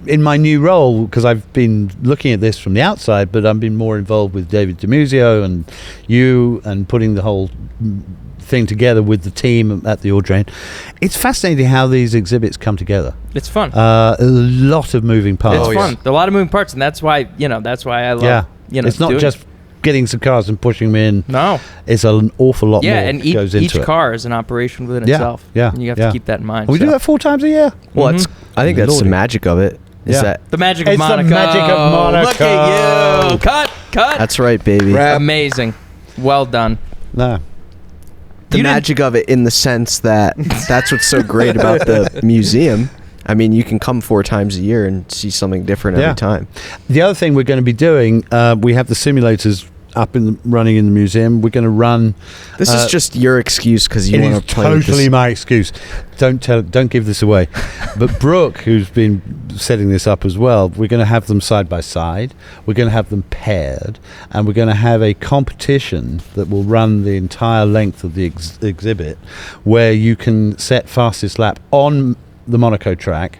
in my new role, because I've been looking at this from the outside, but I've been more involved with David DiMuzio and you and putting the whole thing together with the team at the Audrain. It's fascinating how these exhibits come together. It's fun. A lot of moving parts. It's fun. A lot of moving parts, and that's why I love. It's not just getting some cars and pushing them in. No. It's an awful lot more and goes into it. Each car is an operation within itself. Yeah. And you have to keep that in mind. We do that 4 times a year. Well, I think that's the magic of it. Is that the magic of it's Monaco? The magic of Monaco. Look at you! Cut. That's right, baby. Amazing. Well done. No. The magic of it in the sense that that's what's so great about the museum. I mean, you can come 4 times a year and see something different every time. The other thing we're going to be doing, we have the simulators up and running in the museum. We're going to run. This is just your excuse because you want to play. It's totally my excuse. Don't give this away. But Brooke, who's been setting this up as well, we're going to have them side by side. We're going to have them paired, and we're going to have a competition that will run the entire length of the exhibit, where you can set fastest lap on the Monaco track.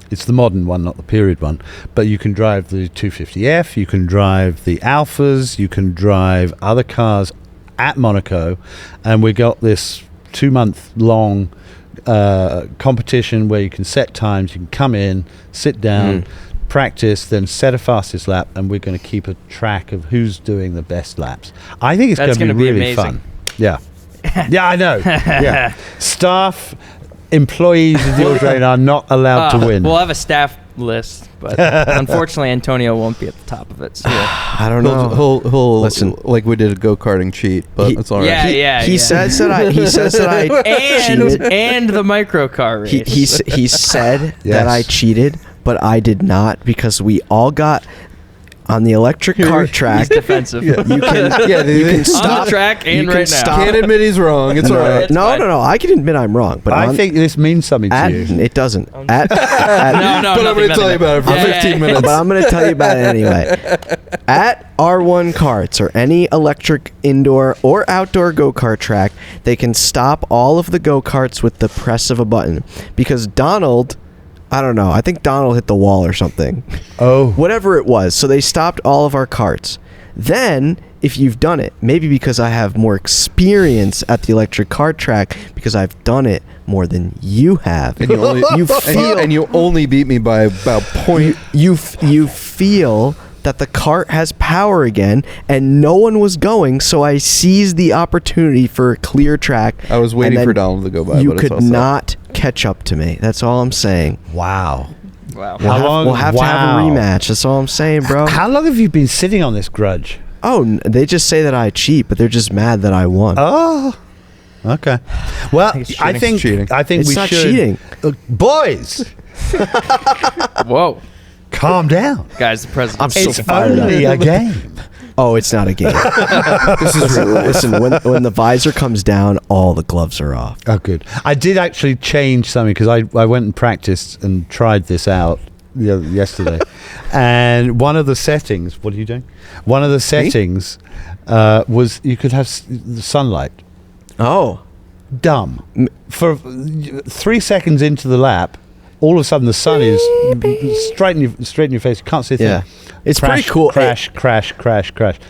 It's the modern one, not the period one. But you can drive the 250F, you can drive the Alphas, you can drive other cars at Monaco. And we got this 2-month-long competition where you can set times, you can come in, sit down, practice, then set a fastest lap, and we're going to keep a track of who's doing the best laps. I think it's going to be really fun. Yeah. Yeah, I know. Yeah. Staff... Employees of the Audrain are not allowed to win. We'll have a staff list, but unfortunately Antonio won't be at the top of it. So I don't know. He'll listen, like we did a go-karting cheat, but it's all right. He says that I cheated. And the micro car race. He said that I cheated, but I did not, because we all got on the electric kart track. He's defensive. You can stop on the track and right now. Can't admit he's wrong. It's all right. No. I can admit I'm wrong, but I think this means something to you. It doesn't. No. But I'm going to tell you about it for 15 minutes. But I'm going to tell you about it anyway. At R1 Karts or any electric indoor or outdoor go-kart track, they can stop all of the go-karts with the press of a button, because Donald... I don't know. I think Donald hit the wall or something. Oh. Whatever it was. So they stopped all of our carts. Then, if you've done it, maybe because I have more experience at the electric kart track, because I've done it more than you have. And you only beat me by about point. You feel that the cart has power again, and no one was going, so I seized the opportunity for a clear track. I was waiting for Donald to go by. You could not catch up to me. That's all I'm saying. Wow. We'll have to have a rematch. That's all I'm saying, bro. How long have you been sitting on this grudge? Oh, they just say that I cheat, but they're just mad that I won. Oh. Okay. Well, I think it's we not should. Cheating. Boys. Whoa. Calm down. Guys, the president. I'm so it's fired only up. a game. Oh, it's not a game. This is real. Listen, when the visor comes down, all the gloves are off. Oh, good. I did actually change something, because I went and practiced and tried this out yesterday. And one of the settings, what are you doing? One of the settings was you could have sunlight. Oh. Dumb. For 3 seconds into the lap, all of a sudden the sun is straight in your face. You can't see a thing. Yeah. It's crash, pretty cool. Crash.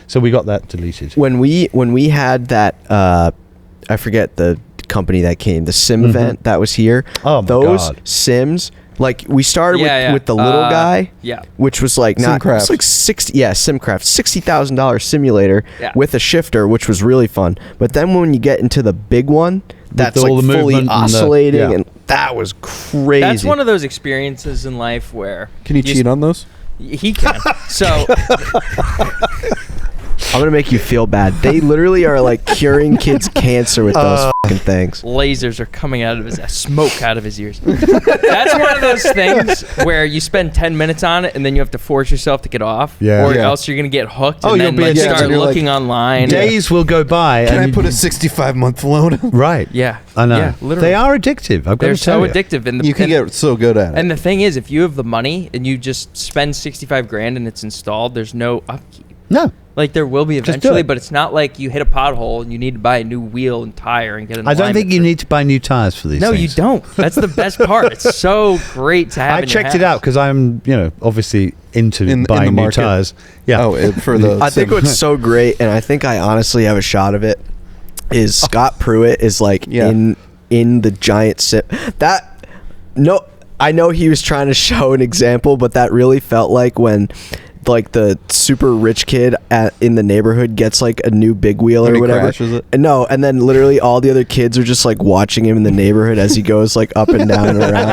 So we got that deleted. When we had that, I forget the company that came, the sim event that was here. Oh my those God. sims, like we started with the little guy, which was like Simcraft. It's like Simcraft, $60,000 simulator with a shifter, which was really fun. But then when you get into the big one, that's like fully oscillating, and that was crazy. That's one of those experiences in life where can you cheat on those? He can. So I'm gonna make you feel bad. They literally are like curing kids' cancer with those fucking things. Lasers are coming out of his smoke out of his ears. That's one of those things where you spend 10 minutes on it and then you have to force yourself to get off, or else you're gonna get hooked and then start looking online. Days will go by. Can I put a 65-month loan? Right. Yeah. I know. Yeah, literally. They are addictive. They're so addictive, and you can get so good at it. And the thing is, if you have the money and you just spend $65,000 and it's installed, there's no upkeep. No. Like there will be eventually, but it's not like you hit a pothole and you need to buy a new wheel and tire and get an alignment. I don't think you need to buy new tires for these things. No, you don't. That's the best part. It's so great to have. I checked it out because I'm, obviously into buying new tires. Yeah. Oh, for the. I think what's so great, and I think I honestly have a shot of it, is Scott Pruitt is like in the giant sim. I know he was trying to show an example, but that really felt like when like the super rich kid in the neighborhood gets like a new big wheel or whatever. It? And no, and then literally all the other kids are just like watching him in the neighborhood as he goes like up and down and around.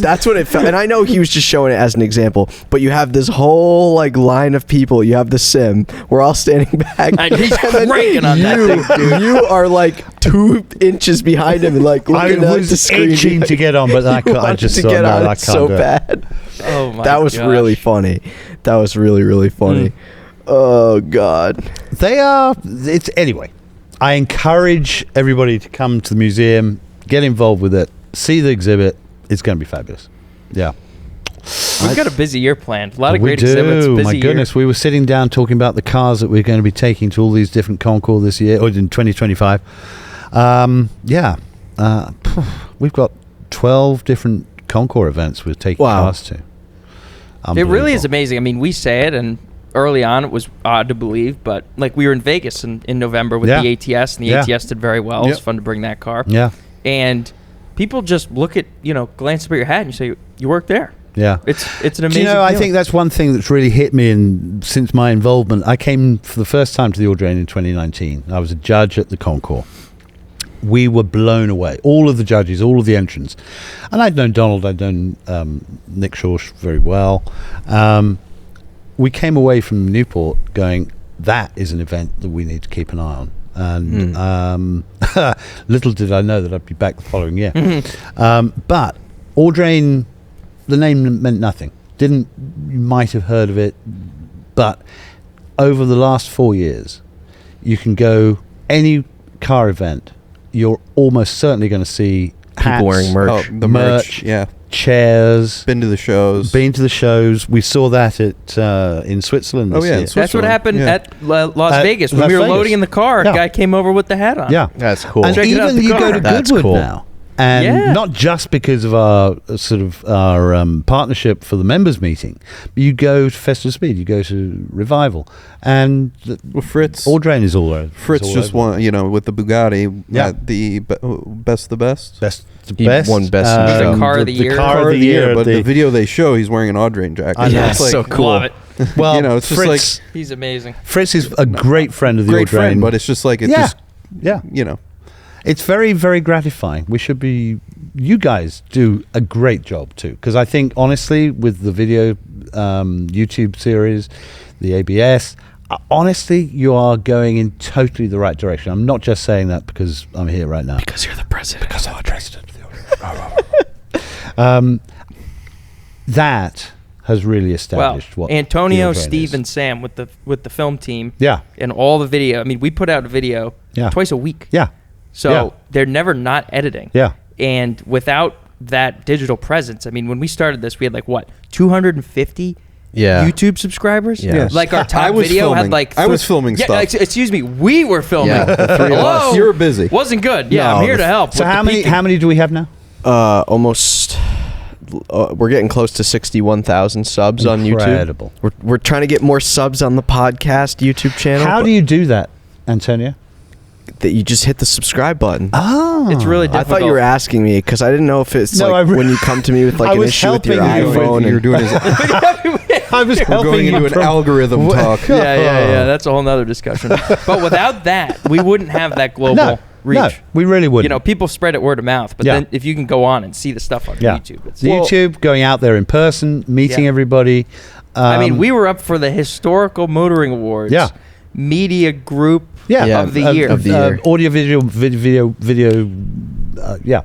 That's what it felt. And I know he was just showing it as an example, but you have this whole like line of people. You have the sim. We're all standing back. And he's cranking on that thing, dude. You are like 2 inches behind him and like looking at the screen. Itching to get on, but I just thought, no, I can't so do it. bad. Oh my! That was really funny. That was really, really funny. Oh God. They are. It's anyway. I encourage everybody to come to the museum, get involved with it, see the exhibit. It's going to be fabulous. Yeah. We've got a busy year planned. A lot of great exhibits. Busy My goodness, we were sitting down talking about the cars that we're going to be taking to all these different Concours this year, or in 2025. We've got 12 different Concours events we're taking cars to. It really is amazing. I mean, we say it, and early on it was odd to believe, but like we were in Vegas in November with the ATS, and the ATS did very well. It was fun to bring that car. Yeah. And people just look at, glance up at your hat and you say, you work there. Yeah. It's an amazing feeling. I think that's one thing that's really hit me since my involvement. I came for the first time to the Audrain in 2019. I was a judge at the Concours. We were blown away. All of the judges, all of the entrants. And I'd known Donald, I'd known Nick Schorsch very well. We came away from Newport going, that is an event that we need to keep an eye on. And little did I know that I'd be back the following year. But Audrain, the name meant nothing. You might have heard of it, but over the last 4 years, you can go any car event, you're almost certainly going to see hats, people wearing merch. The merch, yeah. Chairs. Been to the shows. We saw that in Switzerland this year. That's what happened at Las Vegas. When we were loading in the car, a guy came over with the hat on. Yeah. That's cool. And even you go to Goodwood now. And not just because of our partnership for the members meeting, but you go to Festival Speed, you go to Revival, and Fritz Audrain is all over. Fritz just won, with the Bugatti at the best of the best. He won best the car of the year. The car of the year, but the video they show, he's wearing an Audrain jacket. Yeah, it's so cool. Love it. Well, it's Fritz, just like he's amazing. Fritz is a great friend of the Audrain. Friend, but it's just like it's very, very gratifying. You guys do a great job too, because I think honestly with the video YouTube series, the ABS, honestly you are going in totally the right direction. I'm not just saying that because I'm here right now. Because you're the president. Because I'm the president. That has really established what Antonio, Steve, and Sam with the film team. Yeah. And all the video. I mean, we put out a video twice a week. Yeah. So they're never not editing. Yeah. And without that digital presence, I mean, when we started this, we had 250 YouTube subscribers? Yeah. Like our top video had I was filming stuff. Excuse me, we were filming. Yeah, the three of us. You were busy. Wasn't good. Yeah, I'm here to help. So how many do we have now? Almost. We're getting close to 61,000 subs on YouTube. Incredible. We're trying to get more subs on the podcast YouTube channel. How do you do that, Antonio? That you just hit the subscribe button. Oh, it's really difficult. I thought you were asking me because I didn't know if it's when you come to me with an issue with your iPhone. You're doing I was going into an algorithm talk. Yeah. That's a whole nother discussion. But without that, we wouldn't have that global reach. No, we really wouldn't. People spread it word of mouth. But then if you can go on and see the stuff on YouTube. It's YouTube, going out there in person, meeting everybody. I mean, we were up for the Historical Motoring Awards. Yeah. Media Group of the year. Audio, video,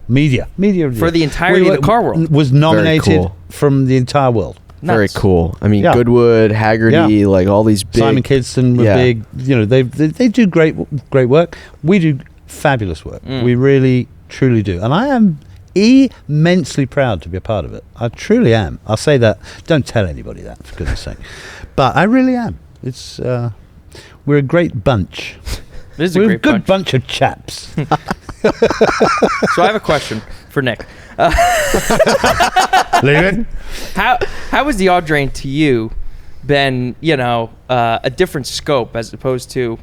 media for the entirety of the car world. Was nominated from the entire world. Nuts. Very cool. I mean, Goodwood, Haggerty, all these big. Simon Kidston were big. They do great work. We do fabulous work. We really, truly do. And I am immensely proud to be a part of it. I truly am. I'll say that. Don't tell anybody that, for goodness sake. But I really am. It's we're a great bunch. We're a good bunch of chaps. So I have a question for Nick. Leaving? How has the Audrain to you been, a different scope as opposed to,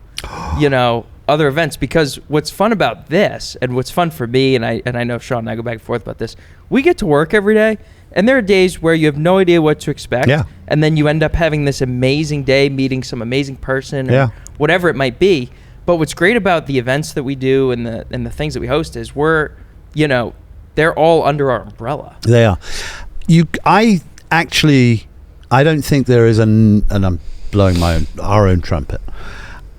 other events? Because what's fun about this, and what's fun for me, and I know Sean and I go back and forth about this, we get to work every day, And there are days where you have no idea what to expect. Yeah. And then you end up having this amazing day, meeting some amazing person or whatever it might be. But what's great about the events that we do and the things that we host is they're all under our umbrella. They are. I don't think there is and I'm blowing our own trumpet.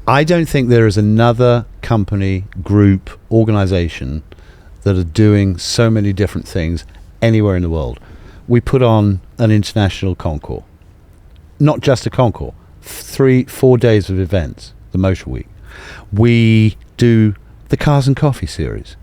I don't think there is another company, group, organization that are doing so many different things anywhere in the world. We put on an international concours. Not just a concours. 3-4 days of events, the Motor Week. We do the Cars and Coffee series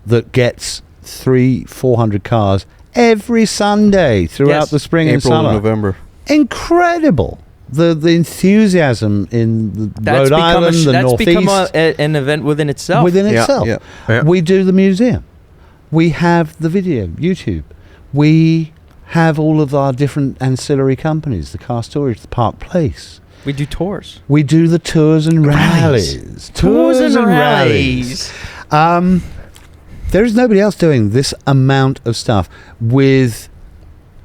that gets 300-400 cars every Sunday throughout the spring and summer. April and November. Incredible. The enthusiasm in Rhode Island, the Northeast. That's become an event within itself. Yeah. We do the museum. We have the video, YouTube. We have all of our different ancillary companies, the car storage, the Park Place. We do tours. We do the tours and rallies. Tours and rallies. There's nobody else doing this amount of stuff with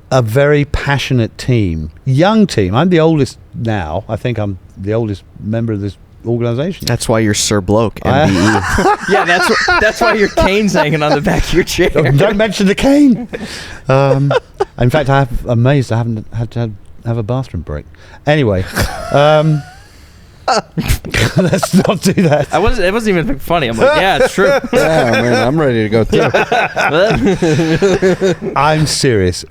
a very passionate team, young team. I'm the oldest now. I think I'm the oldest member of this organization. That's why you're Sir Bloke, MBE. Yeah, that's why your cane's hanging on the back of your chair. Don't mention the cane. In fact, I'm amazed I haven't had to have a bathroom break. Anyway, let's not do that. It wasn't even funny. I'm like, yeah, it's true. Yeah, man, I'm ready to go too. I'm serious.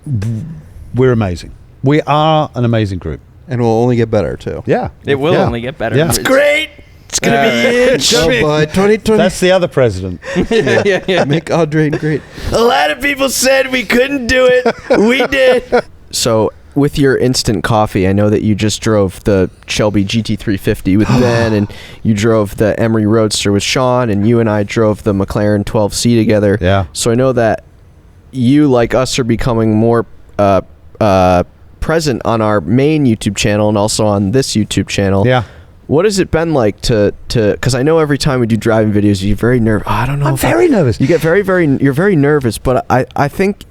We're amazing. We are an amazing group. And we'll only get better too. Yeah. It will only get better. Yeah. It's great. It's going to be huge. By 2020. That's the other president. yeah. Make Audrain great. A lot of people said we couldn't do it. We did. So, with your instant coffee, I know that you just drove the Shelby GT350 with Ben, and you drove the Emery Roadster with Sean, and you and I drove the McLaren 12C together. Yeah. So I know that you, like us, are becoming more present on our main YouTube channel and also on this YouTube channel. Yeah. What has it been like to because I know every time we do driving videos, you're very nervous. I don't know. I'm very nervous. You get you're very nervous, but I think,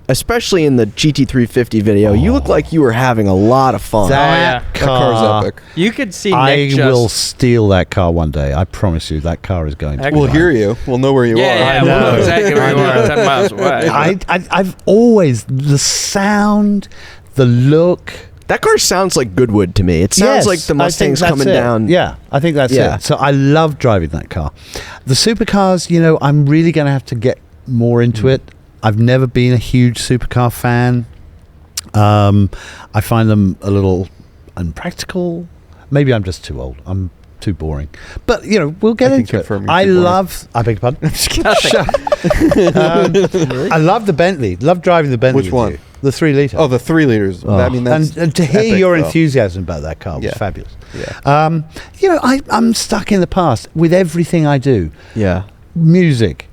especially in the GT350 video, you look like you were having a lot of fun. That car's epic. You could see Nick will steal that car one day. I promise you, that car is going to. We'll hear you. We'll know where you are. Yeah, we'll know exactly where you are 10 miles away. I've always, the sound, the look. That car sounds like Goodwood to me. It sounds like the Mustang's coming down. Yeah, I think that's it. So I love driving that car. The supercars, I'm really going to have to get more into it. I've never been a huge supercar fan. I find them a little unpractical. Maybe I'm just too old. I'm too boring. But, we'll get into it. I beg your pardon? I'm just kidding. I love the Bentley. Love driving the Bentley. Which one? The 3 litre. Oh, the 3 liters. Oh. I mean, that's and to hear epic, your enthusiasm about that car was fabulous. Yeah. I'm stuck in the past with everything I do. Yeah. Music,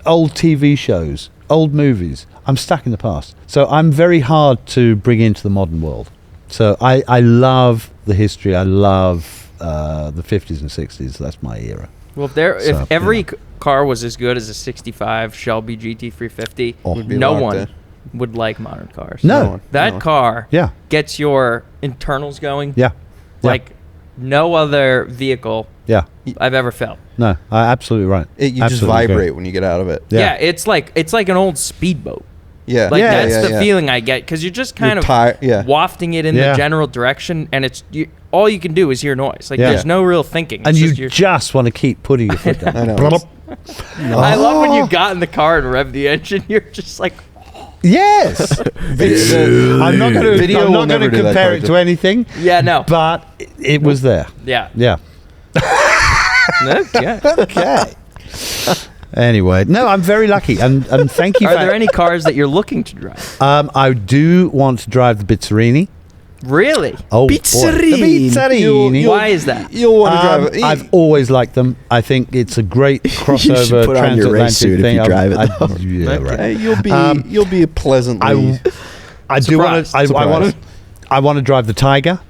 old TV shows, old movies. I'm stuck in the past. So I'm very hard to bring into the modern world. So I love the history. I love the 50s and 60s. That's my era. Well, if every car was as good as a 65 Shelby GT350, no one would like modern cars. No. That car gets your internals going like no other vehicle I've ever felt. No, absolutely right. You just vibrate when you get out of it. Yeah, it's like an old speedboat. Yeah. That's the feeling I get, because you're just kind of wafting it in the general direction, and all you can do is hear noise. There's no real thinking. And you just want to keep putting your foot down. I know. I love when you got in the car and rev the engine, you're just like... Yes. I'm not going to compare it to anything. Yeah, no. But it was there. Yeah. Yeah. Okay. Anyway, no, I'm very lucky, and thank you. Are there any cars that you're looking to drive? I do want to drive the Bizzarini. Really? Oh, Bizzarini. The Bizzarini. Why is that? You'll want to drive it. I've always liked them. I think it's a great crossover. You should put on your race suit thing. if you drive it. Right. You'll be pleasantly. I want to drive the Tiger.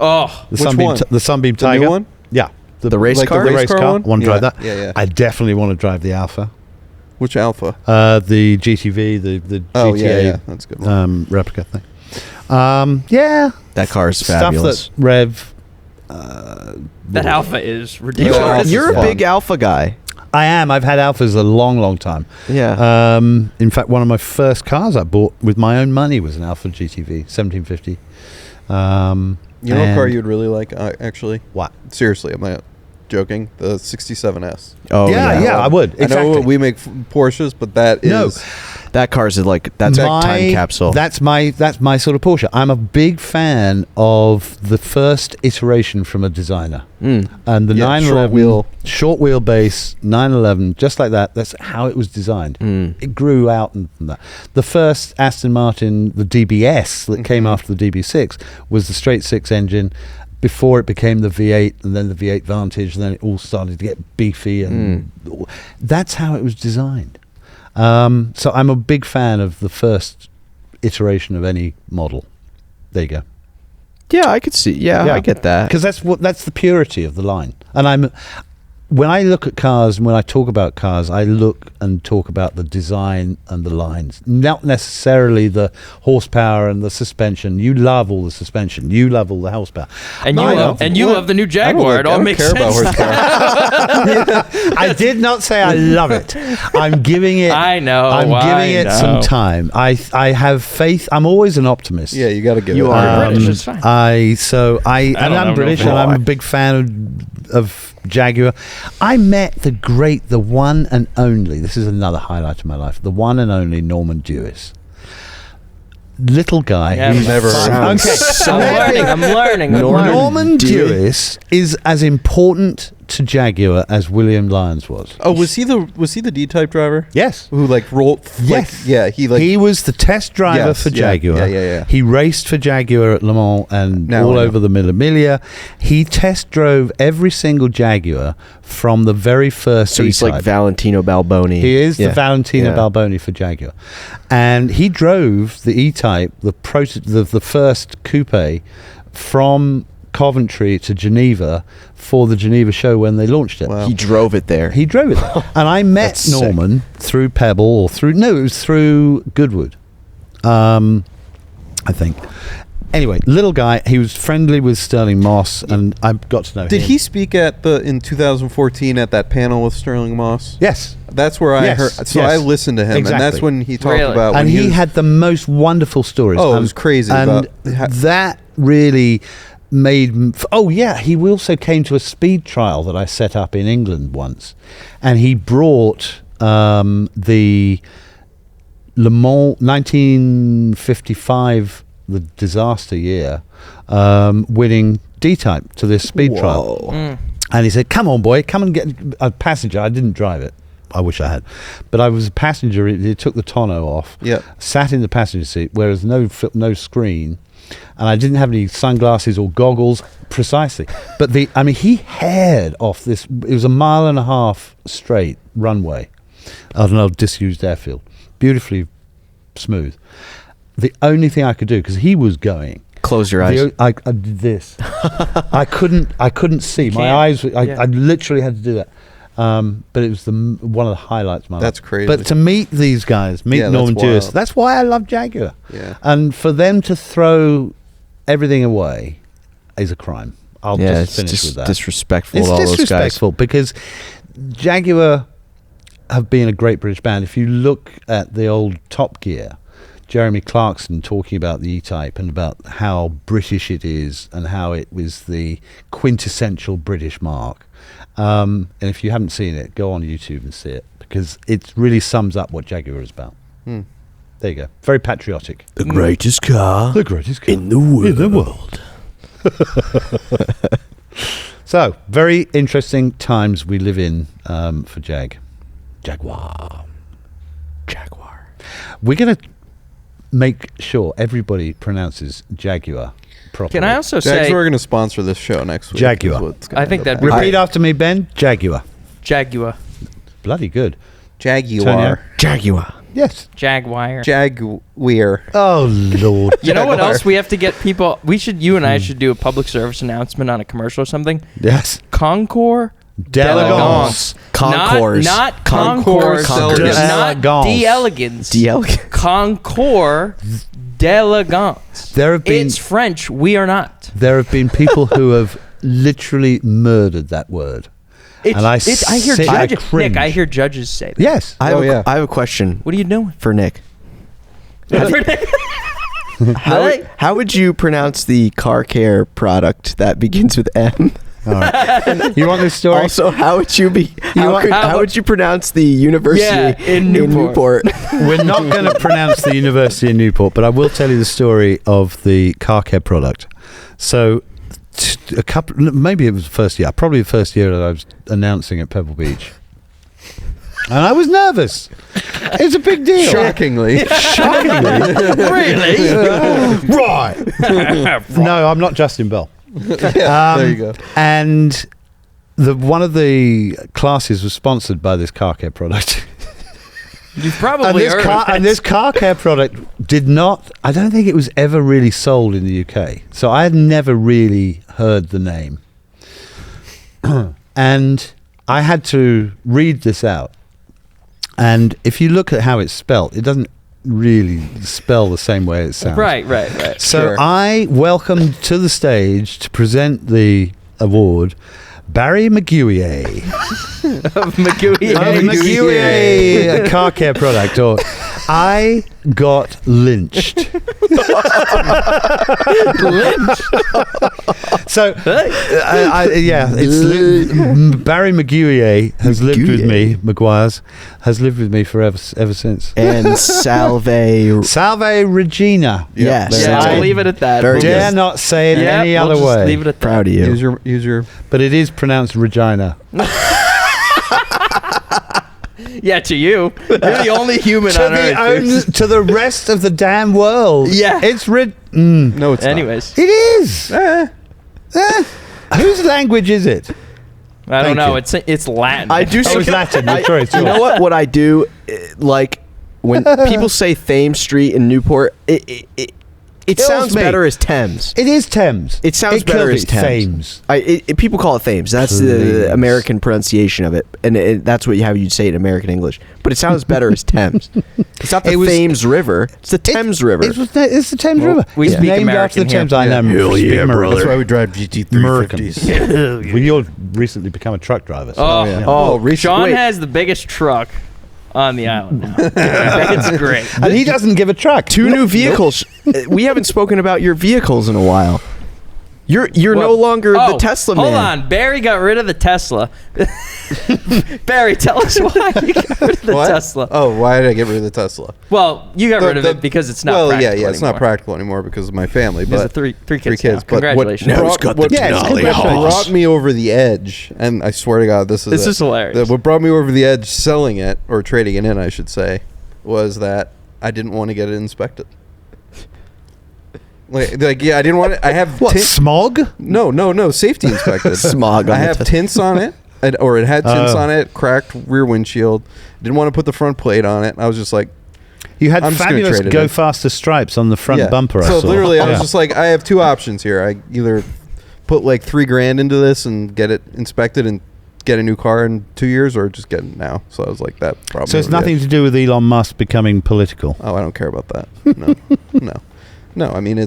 Oh, the Sunbeam Tiger. The new one? Yeah. The race car? The race car. I want to drive that. Yeah. I definitely want to drive the Alpha. Which Alpha? The GTV, the GTA that's a good one. replica thing. That car is fabulous. Stuff that Rev. That Alpha is ridiculous. You're a big Alpha guy. I am. I've had Alphas a long, long time. Yeah. In fact, one of my first cars I bought with my own money was an Alpha GTV 1750. You know what car you'd really like, actually? What? Seriously, am I joking? The 67S. Oh, yeah, I would. Exactly. I know we make Porsches, but that is... That car's that's a time capsule. That's my sort of Porsche. I'm a big fan of the first iteration from a designer. And the 911 short wheelbase 911, just like that. That's how it was designed. It grew out from that. The first Aston Martin, the DBS that came after the DB6, was the straight six engine. Before it became the V8 and then the V8 Vantage, and then it all started to get beefy, and that's how it was designed. So I'm a big fan of the first iteration of any model. There you go. Yeah, I could see. Yeah, I get that. Because that's the purity of the line. And when I look at cars and when I talk about cars, I look and talk about the design and the lines, not necessarily the horsepower and the suspension. You love all the suspension. You love all the horsepower. And you love the new Jaguar. It all makes sense. I did not say I love it. I'm giving it. I know. I'm giving it some time. I have faith. I'm always an optimist. Yeah, you got to give it. You are British. It's fine. I'm British, and I'm a big fan of Jaguar. I met the one and only, this is another highlight of my life, the one and only Norman Dewis. Little guy. Who's never. I'm learning. Norman Dewis is as important to Jaguar as William Lyons was. Oh, was he the D-type driver? Yes. Who rolled? Yes. He was the test driver for Jaguar. Yeah. He raced for Jaguar at Le Mans and all over the Mille Miglia. He test drove every single Jaguar from the very first. So he's like Valentino Balboni. He is the Valentino Balboni for Jaguar, and he drove the E-Type, the first coupe, from Coventry to Geneva for the Geneva show when they launched it. Wow. He drove it there. And I met Norman through Pebble it was through Goodwood, I think. Anyway, little guy. He was friendly with Sterling Moss, and I got to know him. Did he speak in 2014 at that panel with Sterling Moss? Yes. That's where I heard. So I listened to him, and that's when he talked about. And he had the most wonderful stories. Oh, it was crazy. And that really made. He also came to a speed trial that I set up in England once, and he brought the Le Mans 1955. The disaster year, winning D-Type to this speed trial. And he said, come on, boy, come and get a passenger. I didn't drive it. I wish I had. But I was a passenger. He took the tonneau off, sat in the passenger seat, where there's no screen, and I didn't have any sunglasses or goggles, precisely. But he haired off this. It was a 1.5 mile straight runway on an old disused airfield. Beautifully smooth. The only thing I could do, because he was going, close your eyes. I did this. I couldn't see. My eyes. I literally had to do that. But it was one of the highlights of my life. That's crazy. But to meet these guys, Norman Dewis, that's why I love Jaguar. Yeah. And for them to throw everything away is a crime. I'll just finish with that. Disrespectful. It's all disrespectful those guys. because Jaguar have been a great British band. If you look at the old Top Gear, Jeremy Clarkson talking about the E-Type and about how British it is and how it was the quintessential British mark. And if you haven't seen it, go on YouTube and see it, because it really sums up what Jaguar is about. There you go. Very patriotic. The greatest car in the world. So, very interesting times we live in for Jaguar. We're going to make sure everybody pronounces Jaguar properly. Can I also say we're going to sponsor this show next week? Jaguar. I think that repeat after me, Ben. Jaguar. Bloody good. Jaguar. Yes. Jaguar. Oh Lord. You know what else we have to get people? You and I should do a public service announcement on a commercial or something. Yes. Concours. D'Elegance. Concours. Not Concours. Not d'elegance. Concours d'elegance. It's French. We are not. There have been people who have literally murdered that word. I hear judges. Nick, I hear judges say that. Yes. I have a question. What are you doing? For Nick. How would you pronounce the car care product that begins with M? All right. You want this story? Also, how would you pronounce the university in Newport? We're not going to pronounce the university in Newport, but I will tell you the story of the car care product. So, maybe it was the first year, probably the first year that I was announcing at Pebble Beach. And I was nervous. It's a big deal. Shockingly. Really? Right. No, I'm not Justin Bell. There you go. And one of the classes was sponsored by this car care product. You've probably heard of it. And this car care product I don't think it was ever really sold in the UK. So I had never really heard the name. And I had to read this out. And if you look at how it's spelled, it doesn't really spell the same way it sounds. Right. So sure. I welcomed to the stage to present the award Barry McGuier. Of McGuier, a car care product. Or I got lynched. So, Barry McGuier has lived with me. Maguire's has lived with me ever since. And Salve Regina. Yes. We'll leave it at that. Dare not say it any other way. Leave it at that. Proud of you. Use your. But it is pronounced Regina. Yeah, to you. You're the only human on earth. To the rest of the damn world. Yeah. It's No, it's Anyways. not. It is. Whose language is it? I don't know. It's Latin. I do. It's Latin. You know what? What I do, like when people say Thames Street in Newport, it sounds better as Thames. It is Thames. It sounds better as Thames. People call it Thames. That's the American pronunciation of it, and that's how you'd say it in American English. But it sounds better as Thames. It's not the Thames River. It's the Thames River. It's the Thames River. We speak named American after the Thames. here. I know. Hell yeah, brother. That's why we drive GT350s. Well, you've recently become a truck driver. So Sean has the biggest truck on the island now. It's great. And he doesn't give a truck. 2 new vehicles. We haven't spoken about your vehicles in a while. You're no longer the Tesla man. Hold on. Barry got rid of the Tesla. Barry, tell us why you got rid of the Tesla. Oh, why did I get rid of the Tesla? Well, you got rid of it because it's not practical anymore. It's not practical anymore because of my family. But three kids now. But Congratulations. what brought me over the edge, and I swear to God, this is hilarious. What brought me over the edge selling it, or trading it in, I should say, was that I didn't want to get it inspected. I didn't want it. I have smog? No, safety inspected. Smog. I have tints on it, it had tints on it, cracked rear windshield. Didn't want to put the front plate on it. I was just like, you had fabulous go faster stripes on the front bumper. So literally, I was just like, I have 2 options here. I either put like $3,000 into this and get it inspected and get a new car in 2 years, or just get it now. So I was like, that probably. So it's nothing to do with Elon Musk becoming political. Oh, I don't care about that. No, I mean,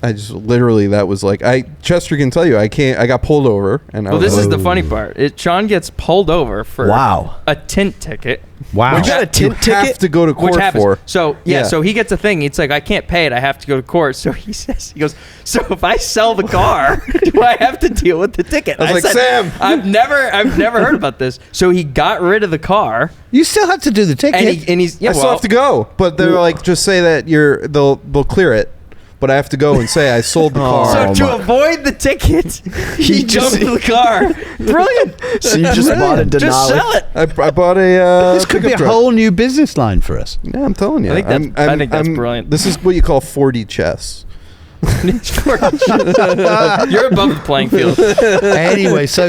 I just literally, that was like, Chester can tell you, I got pulled over. And this is the funny part. Sean gets pulled over for a tint ticket. Wow. You got a tint ticket? You have to go to court for. So, so he gets a thing. It's like, I can't pay it. I have to go to court. So he goes, so if I sell the car, do I have to deal with the ticket? I was like, Sam. I've never heard about this. So he got rid of the car. You still have to do the ticket. And he's, I still have to go. But they're like, just say that they'll clear it. But I have to go and say I sold the car. So to avoid the ticket, he jumped in the car. Brilliant. So you just bought a Denali. Just sell it. I bought a this could be a whole new business line for us. Yeah, I'm telling you. I think that's brilliant. This is what you call 4D chess. You're above the playing field. Anyway, so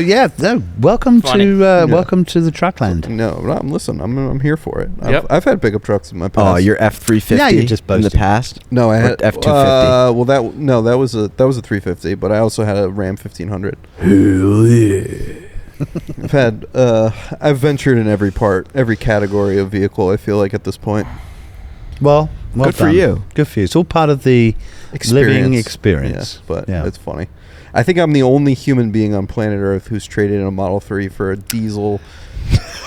welcome to the Truckland. No, listen, I'm here for it. Yep. I've had pickup trucks in my past. Oh, your F350. Yeah, you're just boasting. In the past. No, I had F250. That was a 350, but I also had a Ram 1500. Hell yeah. I've ventured in every category of vehicle, I feel like, at this point. Well good for you. Good for you. It's all part of the living experience. Yeah, but it's funny. I think I'm the only human being on planet Earth who's traded in a Model 3 for a diesel.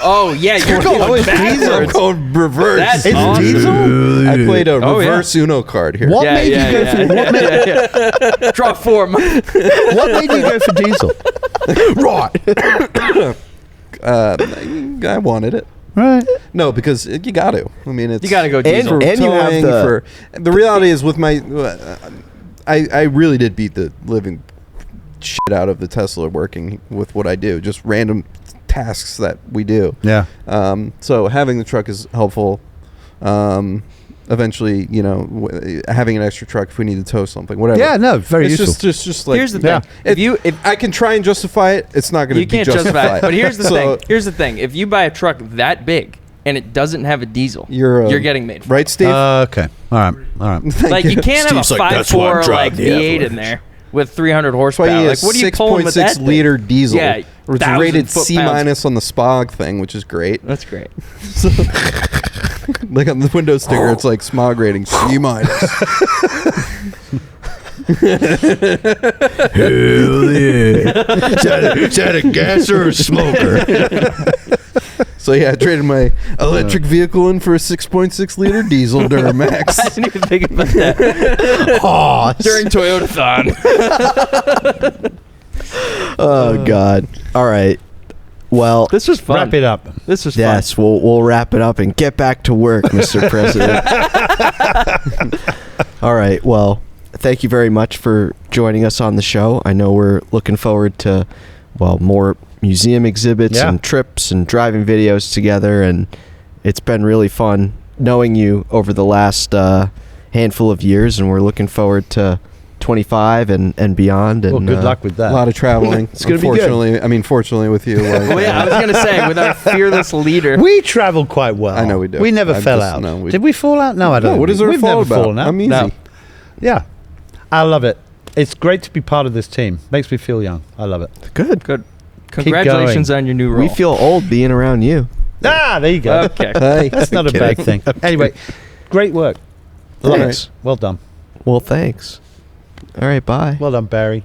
Oh, yeah. You're going diesel. I'm going reverse. That's it's awesome. diesel? I played a reverse Uno card here. What made you go for Draw 4. What made you go for diesel? Right. I wanted it. Right. No, because you got to. I mean, you got to go diesel. And you have the reality is with my, I really did beat the living shit out of the Tesla working with what I do. Just random tasks that we do. Yeah. So having the truck is helpful. Eventually, having an extra truck if we need to tow something, whatever. Yeah, no, very useful. Just like, here's the thing. If I can try and justify it, it's not going to be justified. Justify it. But here's the thing. Here's the thing. If you buy a truck that big and it doesn't have a diesel, you're getting made fun. Right, Steve? Okay. All right. Like you can't have a 5.4 like V8 in there with 300 horsepower. Like what are you pulling with that 6.6 liter diesel? Yeah, it's rated C- on the SPOG thing, which is great. That's great. Like on the window sticker, it's like smog rating C-. Hell yeah. Is that a gas or a smoker? So yeah, I traded my electric vehicle in for a 6.6 liter diesel Duramax. I didn't even think about that. During Toyotathon. Oh God! All right. Well, this was fun. Wrap it up. This was fun. Yes, we'll wrap it up and get back to work, Mr. President. All right. Well, thank you very much for joining us on the show. I know we're looking forward to, more museum exhibits and trips and driving videos together, and it's been really fun knowing you over the last handful of years, and we're looking forward to 25 and beyond. And good luck with that. A lot of traveling. It's going to be good. Fortunately with you. I was going to say, with our fearless leader. We traveled quite well. I know we do. We never fell out. Did we fall out? No, I don't. What is our fall about? Fallen out. I'm easy. No. Yeah. I love it. It's great to be part of this team. Makes me feel young. I love it. Good. Congratulations on your new role. We feel old being around you. There you go. Okay. Hey, that's not a bad thing. Anyway, great work. Thanks. Well done. Well, thanks. All right, bye. Well done, Barry.